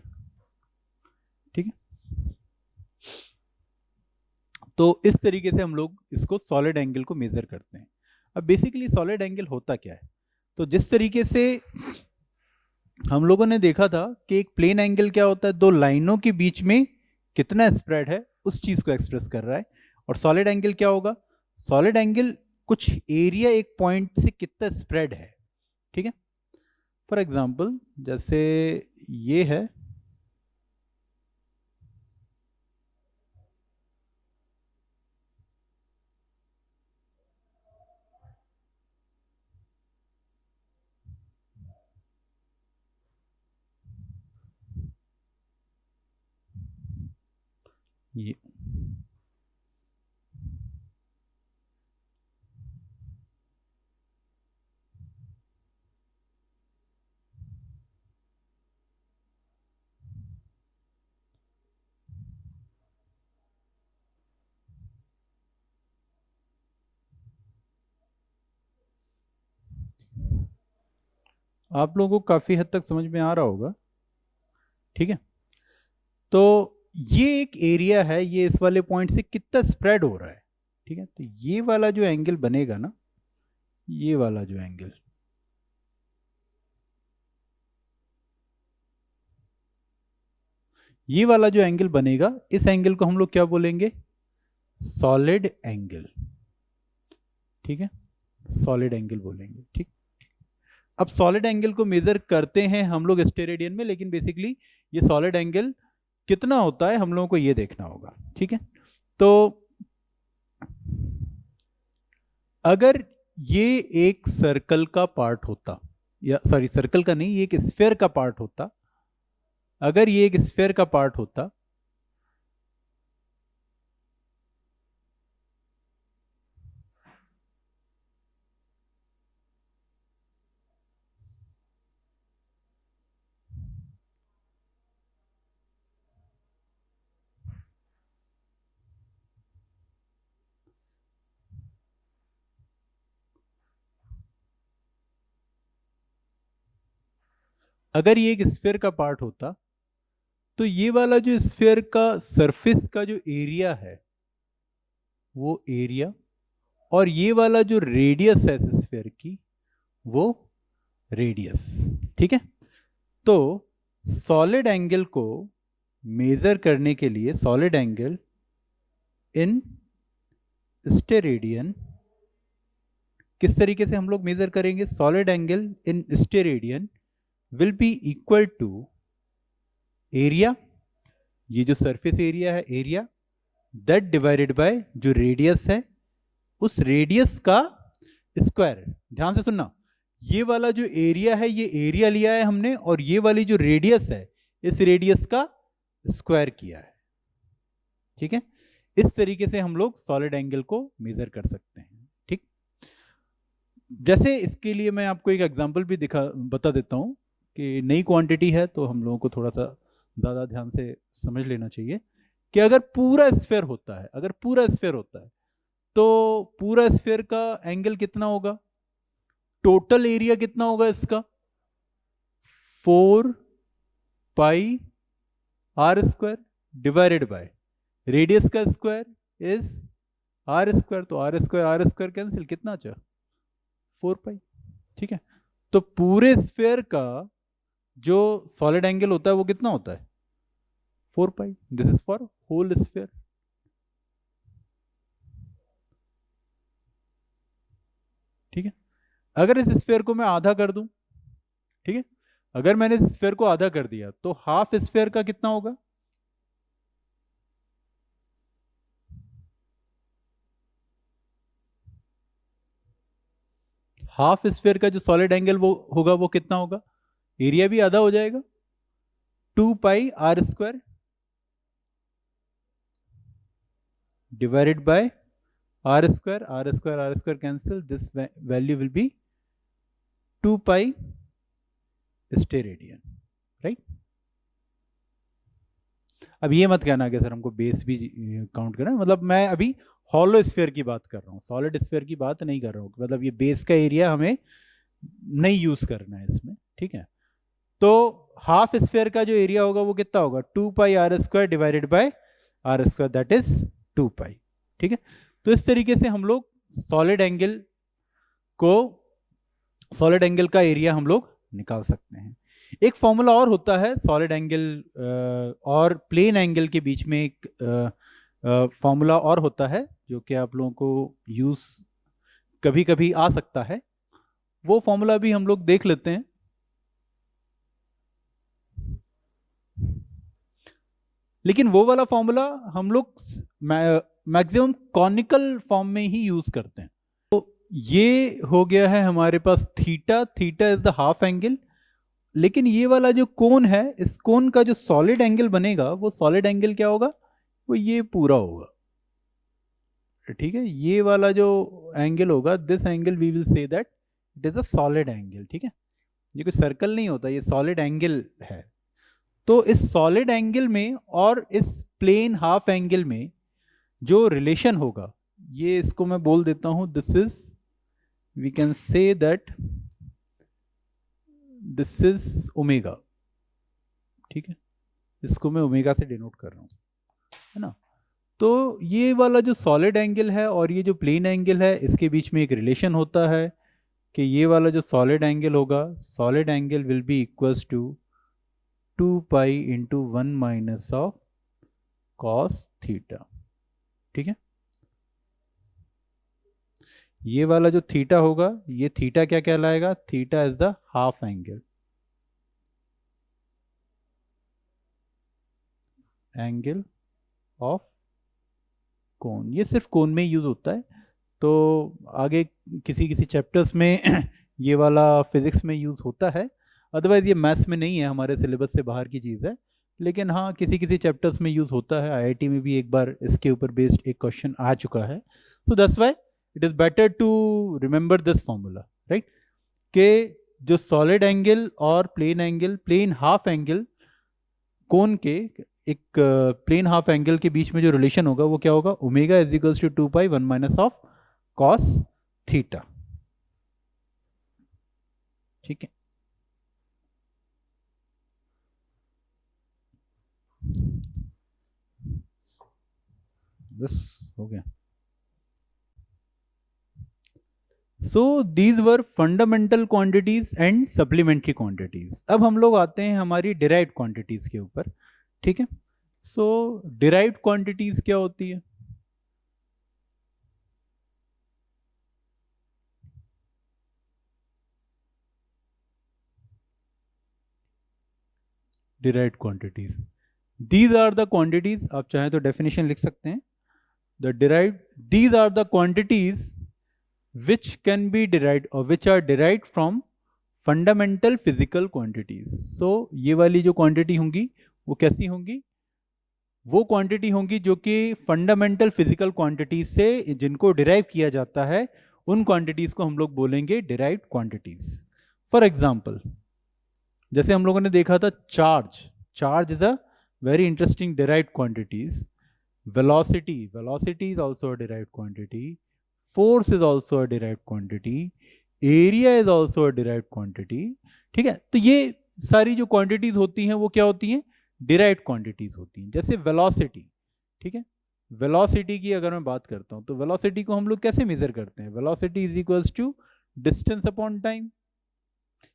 तो इस तरीके से हम लोग इसको सॉलिड एंगल को मेजर करते हैं। अब बेसिकली सॉलिड एंगल होता क्या है, तो जिस तरीके से हम लोगों ने देखा था कि एक प्लेन एंगल क्या होता है, दो लाइनों के बीच में कितना स्प्रेड है उस चीज को एक्सप्रेस कर रहा है। और सॉलिड एंगल क्या होगा, सॉलिड एंगल कुछ एरिया एक पॉइंट से कितना स्प्रेड है, ठीक है। फॉर एग्जांपल जैसे ये है, ये आप लोगों को काफी हद तक समझ में आ रहा होगा, ठीक है। तो ये एक एरिया है, ये इस वाले पॉइंट से कितना स्प्रेड हो रहा है, ठीक है। तो ये वाला जो एंगल बनेगा ना, ये वाला जो एंगल, ये वाला जो एंगल बनेगा, इस एंगल को हम लोग क्या बोलेंगे, सॉलिड एंगल, ठीक है, सॉलिड एंगल बोलेंगे, ठीक। अब सॉलिड एंगल को मेजर करते हैं हम लोग स्टेरेडियन में, लेकिन बेसिकली ये सॉलिड एंगल कितना होता है हम लोगों को ये देखना होगा, ठीक है। तो अगर ये एक सर्कल का पार्ट होता, या सॉरी सर्कल का नहीं, ये एक स्फीयर का पार्ट होता, अगर ये एक स्फीयर का पार्ट होता, अगर ये एक स्फीयर का पार्ट होता, तो ये वाला जो स्फीयर का सरफेस का जो एरिया है वो एरिया, और ये वाला जो रेडियस है स्फीयर की वो रेडियस, ठीक है। तो सॉलिड एंगल को मेजर करने के लिए, सॉलिड एंगल इन स्टेरेडियन, किस तरीके से हम लोग मेजर करेंगे, solid angle in steradian will be equal to area, ये जो सरफेस एरिया है एरिया, दैट डिवाइडेड बाय जो रेडियस है उस रेडियस का स्क्वायर। ध्यान से सुनना, ये वाला जो एरिया है ये एरिया लिया है हमने, और ये वाली जो रेडियस है इस रेडियस का स्क्वायर किया है, ठीक है। इस तरीके से हम लोग सॉलिड एंगल को मेजर कर सकते हैं, ठीक। जैसे इसके लिए मैं आपको एक एग्जांपल भी बता देता हूं कि नई क्वांटिटी है तो हम लोगों को थोड़ा सा ज्यादा ध्यान से समझ लेना चाहिए कि अगर पूरा स्फीयर होता है, अगर पूरा स्फीयर होता है तो पूरा स्फीयर का एंगल कितना होगा, टोटल एरिया कितना होगा इसका, 4 pi R square divided by radius का स्क्वायर इज आर स्क्वायर, तो आर स्क्वायर कैंसिल, कितना अच्छा 4 पाई, ठीक है। तो पूरे स्फीयर का जो सॉलिड एंगल होता है वो कितना होता है 4 pi, this is for whole sphere, ठीक है। अगर इस स्फीयर को मैं आधा कर दूं, ठीक है, अगर मैंने इस स्फीयर को आधा कर दिया तो हाफ स्फीयर का कितना होगा, हाफ स्फीयर का जो सॉलिड एंगल वो होगा वो कितना होगा, एरिया भी आधा हो जाएगा, 2 pi R square divided by R square cancel, this value will be 2 pi steradian, right. अब ये मत कहना कि सर हमको बेस भी काउंट करना है, मतलब मैं अभी हॉलो स्फीयर की बात कर रहा हूँ, सॉलिड स्फीयर की बात नहीं कर रहा हूँ, मतलब ये बेस का एरिया हमें नहीं यूज करना है इसमें, ठीक है। तो हाफ स्फीयर का जो एरिया होगा वो कितना होगा, 2 pi R square divided by R square that is 2 pi. ठीक है, तो इस तरीके से हम लोग सॉलिड एंगल का एरिया हम लोग निकाल सकते हैं। एक फॉर्मूला और होता है सॉलिड एंगल और प्लेन एंगल के बीच में, एक फॉर्मूला और होता है जो कि आप लोगों को यूज कभी कभी आ सकता है। वो फॉर्मूला भी हम लोग देख लेते हैं। लेकिन वो वाला फॉर्मूला हम लोग मैक्सिमम कॉनिकल फॉर्म में ही यूज करते हैं। तो ये हो गया है हमारे पास theta, theta is the half angle. लेकिन ये वाला जो कोन है, इस कोन का जो सॉलिड एंगल बनेगा, वो सॉलिड एंगल क्या होगा, वो ये पूरा होगा। ठीक है, ये वाला जो एंगल होगा, this angle we will say that it is a solid angle. ठीक है, ये कोई सर्कल नहीं होता, ये सॉलिड एंगल है। तो इस सॉलिड एंगल में और इस प्लेन हाफ एंगल में जो रिलेशन होगा, ये इसको मैं बोल देता हूं, this is, we can say that this is omega. ठीक है, इसको मैं ओमेगा से डिनोट कर रहा हूं, है ना। तो ये वाला जो सॉलिड एंगल है और ये जो प्लेन एंगल है, इसके बीच में एक रिलेशन होता है कि ये वाला जो सॉलिड एंगल होगा, solid angle will be equals to 2 pi into 1 minus of cos theta. ठीक है, ये वाला जो थीटा होगा, ये थीटा क्या कहलाएगा, theta is the half angle, angle of cone. ये सिर्फ कोन में यूज होता है, तो आगे किसी किसी चैप्टर्स में ये वाला फिजिक्स में यूज होता है, अदरवाइज ये मैथ्स में नहीं है, हमारे सिलेबस से बाहर की चीज़ है। लेकिन हाँ, किसी किसी चैप्टर्स में यूज होता है। आईआईटी में भी एक बार इसके ऊपर बेस्ड एक क्वेश्चन आ चुका है। So that's why it is better to remember this formula, right, कि जो सॉलिड एंगल और plane angle, plane half angle, cone के एक प्लेन हाफ एंगल के बीच में जो रिलेशन होगा वो क्या होगा, omega is equals to 2 pi 1 minus of cos theta. ठीक है, बस हो गया। So these were fundamental quantities and supplementary quantities. अब हम लोग आते हैं हमारी डिराइव्ड क्वांटिटीज के ऊपर। ठीक है, सो डिराइव्ड क्वांटिटीज क्या होती है, derived quantities, these are the quantities, आप चाहें तो डेफिनेशन लिख सकते हैं, the derived, these are the quantities which can be derived or which are derived from fundamental physical quantities। so ये वाली जो क्वांटिटी होंगी वो कैसी होंगी, वो क्वांटिटी होंगी जो कि फंडामेंटल फिजिकल क्वांटिटीज से जिनको डिराइव किया जाता है, उन क्वांटिटीज को हम लोग बोलेंगे डिराइव्ड क्वांटिटीज। फॉर एग्जांपल, जैसे हम लोगों ने देखा था charge, charge is a very interesting derived quantities. Velocity, velocity is also a derived quantity. force is also a derived quantity, area is also a derived quantity। ठीक है, तो ये सारी जो क्वांटिटीज होती हैं वो क्या होती हैं, derived quantities होती हैं। जैसे velocity, ठीक है, velocity की अगर मैं बात करता हूं तो velocity को हम लोग कैसे मेजर करते हैं, velocity is equals to distance upon time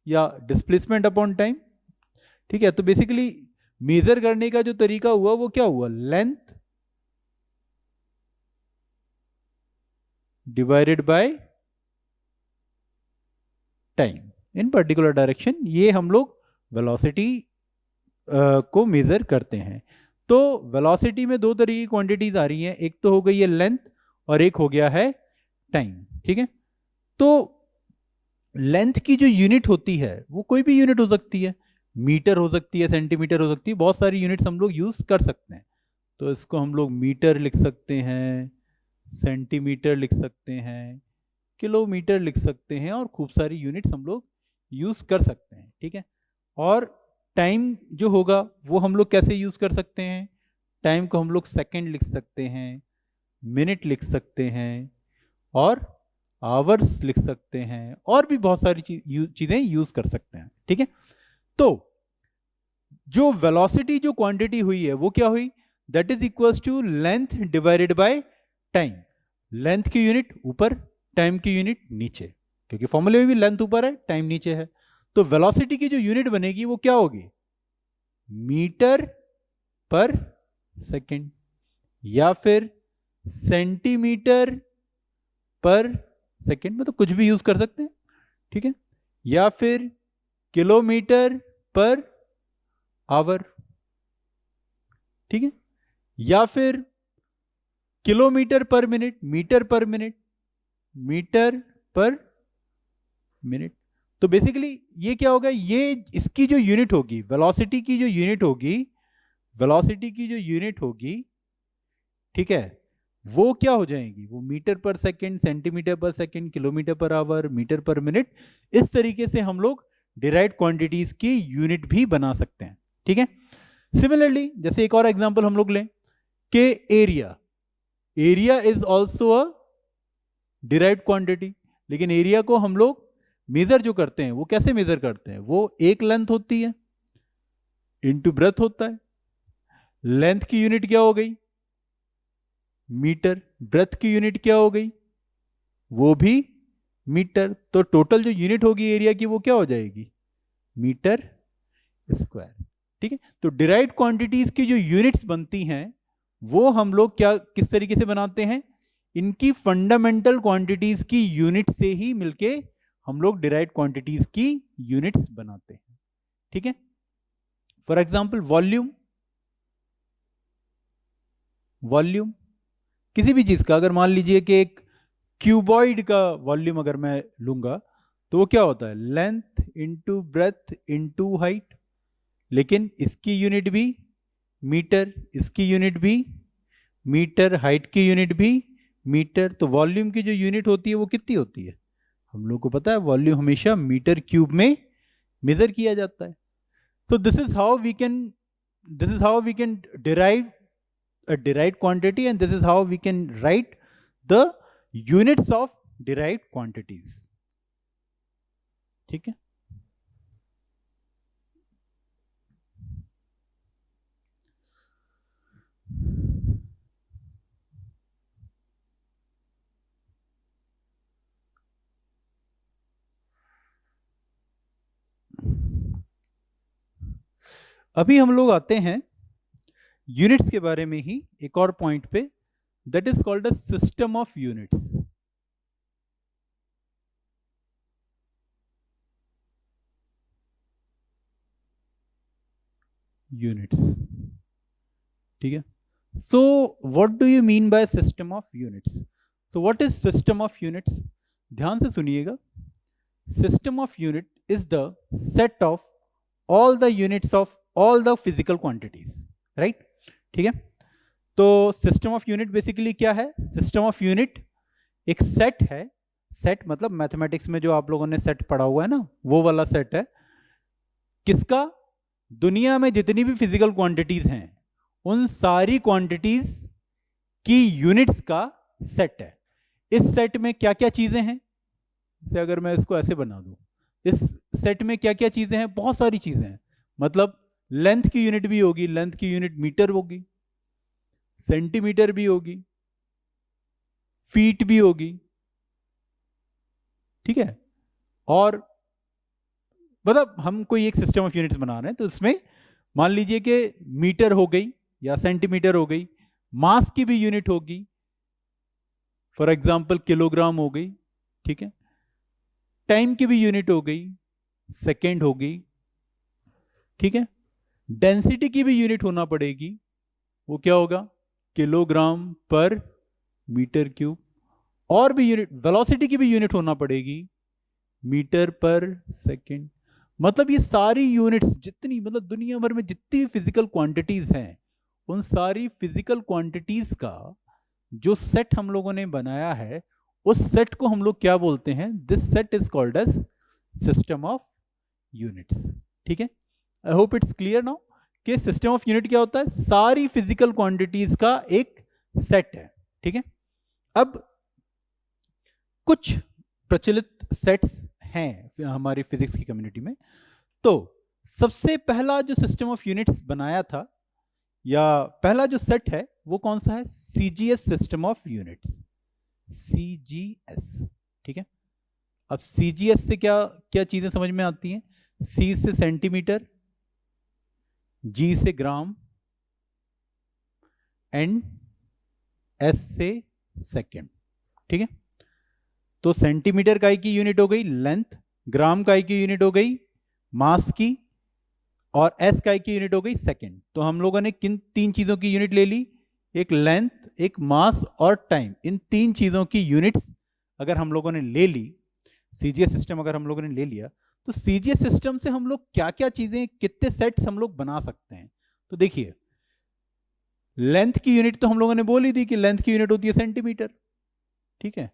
या displacement upon time। ठीक है, तो बेसिकली मेजर करने का जो तरीका हुआ वो क्या हुआ, length divided by time in particular direction. ये हम लोग वेलोसिटी को मेजर करते हैं। तो वेलोसिटी में दो तरह की क्वांटिटीज आ रही हैं, एक तो हो गई है लेंथ और एक हो गया है टाइम। ठीक है, तो लेंथ की जो यूनिट होती है वो कोई भी यूनिट हो सकती है, मीटर हो सकती है, सेंटीमीटर हो सकती है, बहुत सारी यूनिट्स हम लोग यूज कर सकते हैं। तो इसको हम लोग मीटर लिख सकते हैं, सेंटीमीटर लिख सकते हैं, किलोमीटर लिख सकते हैं, और खूब सारी यूनिट्स हम लोग यूज कर सकते हैं। ठीक है, और टाइम जो होगा वो हम लोग कैसे यूज कर सकते हैं, टाइम को हम लोग सेकंड लिख सकते हैं, मिनट लिख सकते हैं, और आवर्स लिख सकते हैं, और भी बहुत सारी चीजें यूज कर सकते हैं। ठीक है, तो जो वेलोसिटी जो क्वांटिटी हुई है वो क्या हुई, that is equals to length divided by time. Length की यूनिट ऊपर, टाइम की यूनिट नीचे, क्योंकि फॉर्मूले में भी लेंथ ऊपर है, टाइम नीचे है। तो वेलोसिटी की जो यूनिट बनेगी वो क्या होगी? मीटर पर सेकेंड, या फिर सेंटीमीटर पर सेकेंड, मतलब कुछ भी यूज कर सकते हैं, ठीक है, या फिर किलोमीटर पर आवर, ठीक है, या फिर किलोमीटर पर मिनट, मीटर पर मिनट, मीटर पर मिनट। तो बेसिकली ये क्या होगा, ये इसकी जो यूनिट होगी, वेलोसिटी की जो यूनिट होगी, वेलोसिटी की जो यूनिट होगी, ठीक है, वो क्या हो जाएगी? वो मीटर पर सेकंड, सेंटीमीटर पर सेकंड, किलोमीटर पर आवर, मीटर पर मिनट। इस तरीके से हम लोग डिराइव्ड क्वांटिटीज की यूनिट भी बना सकते हैं, ठीक है। सिमिलरली जैसे एक और एग्जांपल हम लोग लें कि area, area is also a derived quantity, लेकिन एरिया को हम लोग मेजर जो करते हैं वो कैसे मेजर करते हैं? वो एक लेंथ होती है इनटू ब्रेथ होता है। लेंथ की यूनिट क्या हो गई? मीटर। ब्रेथ की यूनिट क्या हो गई? वो भी मीटर। तो टोटल जो यूनिट होगी एरिया की वो क्या हो जाएगी? मीटर स्क्वायर, ठीक है। तो डिराइव्ड क्वांटिटीज की जो यूनिट्स बनती हैं वो हम लोग क्या किस तरीके से बनाते हैं? इनकी फंडामेंटल क्वांटिटीज की यूनिट से ही मिलके हम लोग डिराइव्ड क्वांटिटीज की यूनिट्स बनाते हैं, ठीक है। फॉर एग्जांपल वॉल्यूम, वॉल्यूम किसी भी चीज का, अगर मान लीजिए कि एक क्यूबॉइड का वॉल्यूम अगर मैं लूंगा तो वो क्या होता है? Length into breadth into height, लेकिन इसकी यूनिट भी मीटर, इसकी यूनिट भी मीटर, हाइट की यूनिट भी मीटर। तो वॉल्यूम की जो यूनिट होती है वो कितनी होती है? हम लोग को पता है वॉल्यूम हमेशा मीटर क्यूब में मेजर किया जाता है। So this is how we can derive a derived quantity, and this is how we can write the units of derived quantities, ठीक है। अभी हम लोग आते हैं यूनिट्स के बारे में ही एक और पॉइंट पे, that is called a system of units. Units, ठीक है। So what do you mean by system of units? So what is system of units? ध्यान से सुनिएगा। System of unit is the set of all the units of all the physical quantities, right, ठीक है। तो सिस्टम ऑफ यूनिट बेसिकली क्या है? सिस्टम ऑफ यूनिट एक सेट है। सेट मतलब मैथमेटिक्स में जो आप लोगों ने सेट पढ़ा हुआ है ना, वो वाला सेट है। किसका? दुनिया में जितनी भी फिजिकल क्वांटिटीज हैं उन सारी क्वांटिटीज की यूनिट्स का सेट है। इस सेट में क्या क्या चीजें हैं? जैसे अगर मैं इसको ऐसे बना दूं, इस सेट में क्या क्या चीजें हैं? बहुत सारी चीजें हैं। मतलब लेंथ की यूनिट भी होगी, लेंथ की यूनिट मीटर होगी, सेंटीमीटर भी होगी, फीट भी होगी, ठीक है। और मतलब हम कोई एक सिस्टम ऑफ यूनिट्स बना रहे हैं तो इसमें मान लीजिए कि मीटर हो गई या सेंटीमीटर हो गई, मास की भी यूनिट होगी, फॉर एग्जांपल किलोग्राम हो गई, ठीक है। टाइम की भी यूनिट हो गई, सेकेंड हो गई, ठीक है। डेंसिटी की भी यूनिट होना पड़ेगी, वो क्या होगा? किलोग्राम पर मीटर क्यूब। और भी यूनिट, वेलोसिटी की भी यूनिट होना पड़ेगी, मीटर पर सेकेंड। मतलब ये सारी यूनिट्स जितनी, मतलब दुनिया भर में जितनी भी फिजिकल क्वांटिटीज हैं उन सारी फिजिकल क्वांटिटीज का जो सेट हम लोगों ने बनाया है उस सेट को हम लोग क्या बोलते हैं? This set is called as system of units, ठीक है। I hope it's clear now कि सिस्टम ऑफ यूनिट क्या होता है? सारी फिजिकल क्वांटिटीज का एक सेट है, ठीक है। अब कुछ प्रचलित सेट्स हैं हमारी फिजिक्स की कम्युनिटी में। तो सबसे पहला जो सिस्टम ऑफ यूनिट्स बनाया था या पहला जो सेट है वो कौन सा है, CGS system of units, CGS. ठीक है, अब सीजीएस से क्या क्या चीजें समझ में आती हैं, सी से सेंटीमीटर, जी से ग्राम, एंड एस से सेकेंड। ठीक है, तो सेंटीमीटर काय की यूनिट हो गई लेंथ, ग्राम काय की यूनिट हो गई मास की, और एस काय की यूनिट हो गई सेकेंड। तो हम लोगों ने किन तीन चीजों की यूनिट ले ली, एक लेंथ, एक मास और टाइम। इन तीन चीजों की यूनिट्स अगर हम लोगों ने ले ली, सीजीएस सिस्टम अगर हम लोगों ने ले लिया, तो सीजीएस सिस्टम से हम लोग क्या क्या चीजें, कितने सेट्स हम लोग बना सकते हैं। तो देखिए, लेंथ की यूनिट तो हम लोगों ने बोली थी कि लेंथ की यूनिट होती है सेंटीमीटर। ठीक है,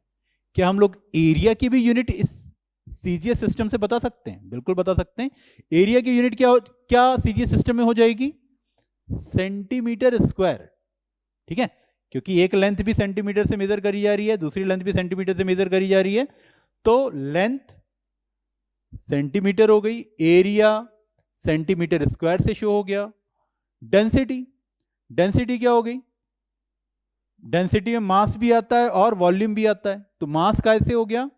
क्या हम लोग एरिया की भी यूनिट इस सीजीएस सिस्टम से बता सकते हैं? बिल्कुल बता सकते हैं। एरिया की यूनिट क्या सीजीएस सिस्टम में हो जाएगी, सेंटीमीटर स्क्वायर। ठीक है, क्योंकि एक लेंथ भी सेंटीमीटर से मेजर करी जा रही है, दूसरी लेंथ भी सेंटीमीटर से मेजर करी जा रही है, तो लेंथ सेंटीमीटर हो गई, एरिया सेंटीमीटर स्क्वायर से शो हो गया। डेंसिटी, डेंसिटी क्या हो गई, डेंसिटी में मास भी आता है और वॉल्यूम भी आता है, तो मास कैसे हो गया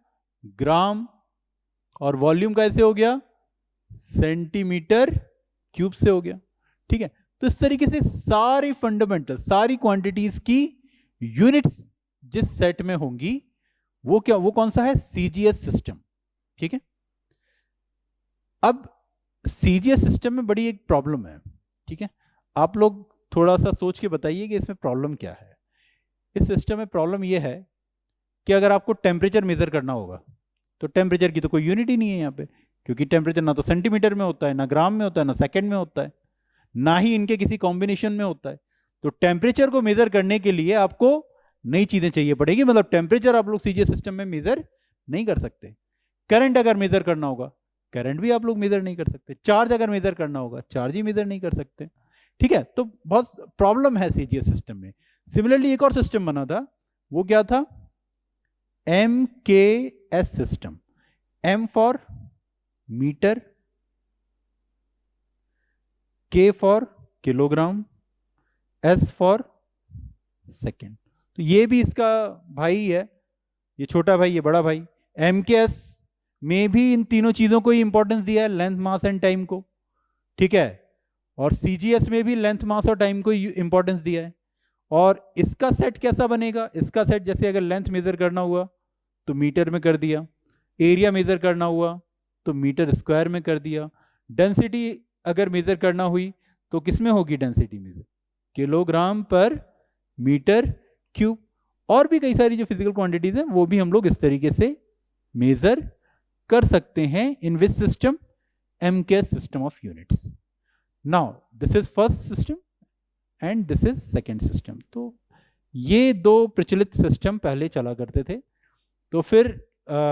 ग्राम, और वॉल्यूम कैसे हो गया सेंटीमीटर क्यूब से हो गया। ठीक है, तो इस तरीके से सारी फंडामेंटल, सारी क्वांटिटीज की यूनिट्स जिस सेट में होंगी वो क्या, वो कौन सा है, सीजीएस सिस्टम। ठीक है, अब सीजीएस सिस्टम में बड़ी एक प्रॉब्लम है। ठीक है, आप लोग थोड़ा सा सोच के बताइए कि इसमें प्रॉब्लम क्या है। इस सिस्टम में प्रॉब्लम यह है कि अगर आपको टेम्परेचर मेजर करना होगा, तो टेम्परेचर की तो कोई यूनिट ही नहीं है यहाँ पे, क्योंकि टेम्परेचर ना तो सेंटीमीटर में होता है, ना ग्राम में होता है, ना सेकंड में होता है, ना ही इनके किसी कॉम्बिनेशन में होता है। तो टेम्परेचर को मेजर करने के लिए आपको नई चीजें चाहिए पड़ेगी, मतलब टेम्परेचर आप लोग सीजीएस सिस्टम में मेजर नहीं कर सकते। करंट अगर मेजर करना होगा, करंट भी आप लोग मेजर नहीं कर सकते। चार्ज अगर मेजर करना होगा, चार्ज ही मेजर नहीं कर सकते। ठीक है, तो बहुत प्रॉब्लम है सीजीएस सिस्टम में। सिमिलरली एक और सिस्टम बना था, वो क्या था, MKS system. M for metre, K for kilogram, S for second. तो ये भी इसका भाई है, ये छोटा भाई, ये बड़ा भाई। MKS में भी इन तीनों चीजों को ही इंपॉर्टेंस दिया है, लेंथ, मास एंड टाइम को। ठीक है, और सीजीएस में भी लेंथ, मास और टाइम को इंपॉर्टेंस दिया है। और इसका सेट कैसा बनेगा, इसका सेट जैसे अगर लेंथ मेजर करना हुआ तो मीटर में कर दिया, एरिया मेजर करना हुआ तो मीटर स्क्वायर में कर दिया, डेंसिटी अगर मेजर करना हुई तो किस में होगी डेंसिटी मेजर, किलोग्राम पर मीटर क्यूब। और भी कई सारी जो फिजिकल क्वांटिटीज हैं वो भी हम लोग इस तरीके से मेजर कर सकते हैं in which system, MKS system of units. Now this is first system and this is second system. तो ये दो प्रचलित सिस्टम पहले चला करते थे। तो फिर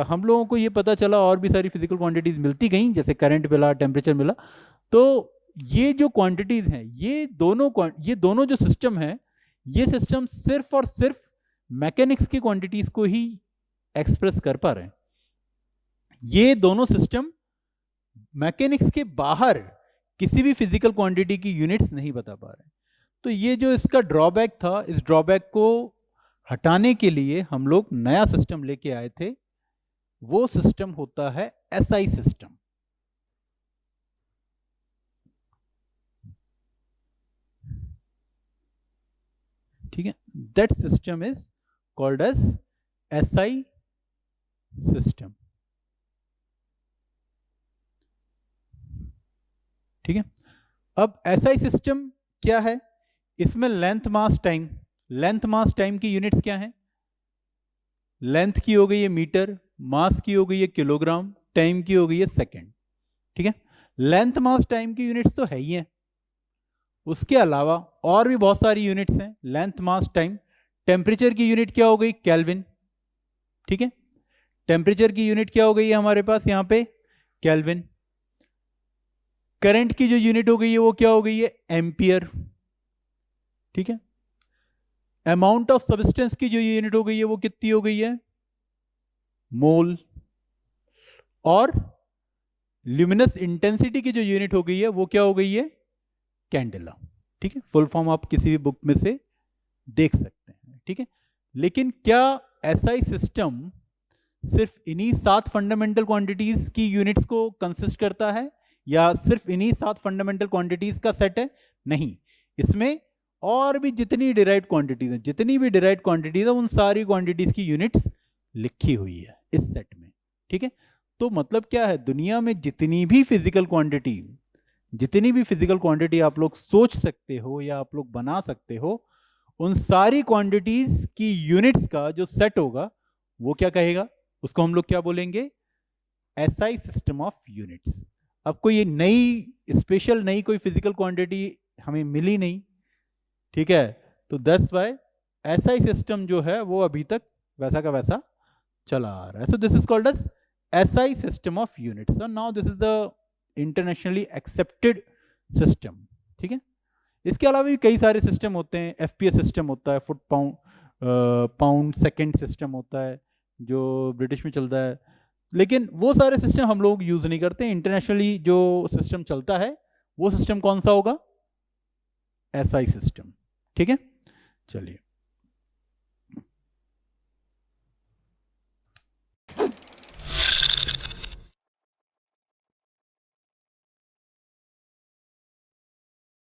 हम लोगों को ये पता चला और भी सारी फिजिकल क्वांटिटीज मिलती गई, जैसे करंट मिला, टेम्परेचर मिला। तो ये जो क्वांटिटीज हैं, ये दोनों जो सिस्टम है, ये सिस्टम सिर्फ और सिर्फ मैकेनिक्स की क्वांटिटीज को ही एक्सप्रेस कर पा रहे हैं। ये दोनों सिस्टम मैकेनिक्स के बाहर किसी भी फिजिकल क्वांटिटी की यूनिट्स नहीं बता पा रहे। तो ये जो इसका ड्रॉबैक था, इस ड्रॉबैक को हटाने के लिए हम लोग नया सिस्टम लेके आए थे। वो सिस्टम होता है एसआई सिस्टम। ठीक है, that system is called as SI system. ठीक है, अब एसआई सिस्टम क्या है, इसमें length, mass, time, length, mass, time की यूनिट्स क्या है, लेंथ की हो गई है मीटर, मास की हो गई है किलोग्राम, टाइम की हो गई है सेकेंड। ठीक है, लेंथ, मास, टाइम की यूनिट्स तो है ही है, उसके अलावा और भी बहुत सारी यूनिट्स हैं, लेंथ, मास, टाइम। टेम्परेचर की यूनिट क्या हो गई, केल्विन। ठीक है, टेम्परेचर की यूनिट क्या हो गई है हमारे पास यहां पे, केल्विन। करंट की जो यूनिट हो गई है वो क्या हो गई है, एम्पियर। ठीक है, अमाउंट ऑफ सब्सटेंस की जो यूनिट हो गई है वो कितनी हो गई है, मोल। और ल्यूमिनस इंटेंसिटी की जो यूनिट हो गई है वो क्या हो गई है, कैंडेला। ठीक है, फुल फॉर्म आप किसी भी बुक में से देख सकते हैं, ठीक है। लेकिन क्या एसआई सिस्टम सिर्फ इन्हीं 7 फंडामेंटल क्वांटिटीज की यूनिट्स को कंसिस्ट करता है या सिर्फ इन्हीं 7 फंडामेंटल क्वांटिटीज का सेट है? नहीं, इसमें और भी जितनी डिराइव्ड क्वांटिटीज हैं, जितनी भी डिराइव्ड क्वांटिटीज है, उन सारी क्वांटिटीज की यूनिट्स लिखी हुई है इस सेट में, ठीक है। तो मतलब क्या है, दुनिया में जितनी भी फिजिकल क्वांटिटी आप लोग सोच सकते हो या आप लोग बना सकते हो, उन सारी क्वांटिटीज की यूनिट्स का जो सेट होगा वो क्या कहेगा, उसको हम लोग क्या बोलेंगे, एसआई सिस्टम ऑफ यूनिट्स। अब कोई ये नई स्पेशल नई कोई फिजिकल क्वांटिटी हमें मिली नहीं, ठीक है, तो दैट्स व्हाई एसआई सिस्टम जो है वो अभी तक वैसा का वैसा चला आ रहा है। So this is called as SI system of units, और now this is the internationally accepted system, ठीक है। इसके अलावा भी कई सारे सिस्टम होते हैं, एफपीएस सिस्टम होता है, फुट पाउंड सेकेंड सिस्टम होता है जो ब्रिटिश में चलता है, लेकिन वो सारे सिस्टम हम लोग यूज नहीं करते। इंटरनेशनली जो सिस्टम चलता है वो सिस्टम कौन सा होगा, एसआई सिस्टम, ठीक है। चलिए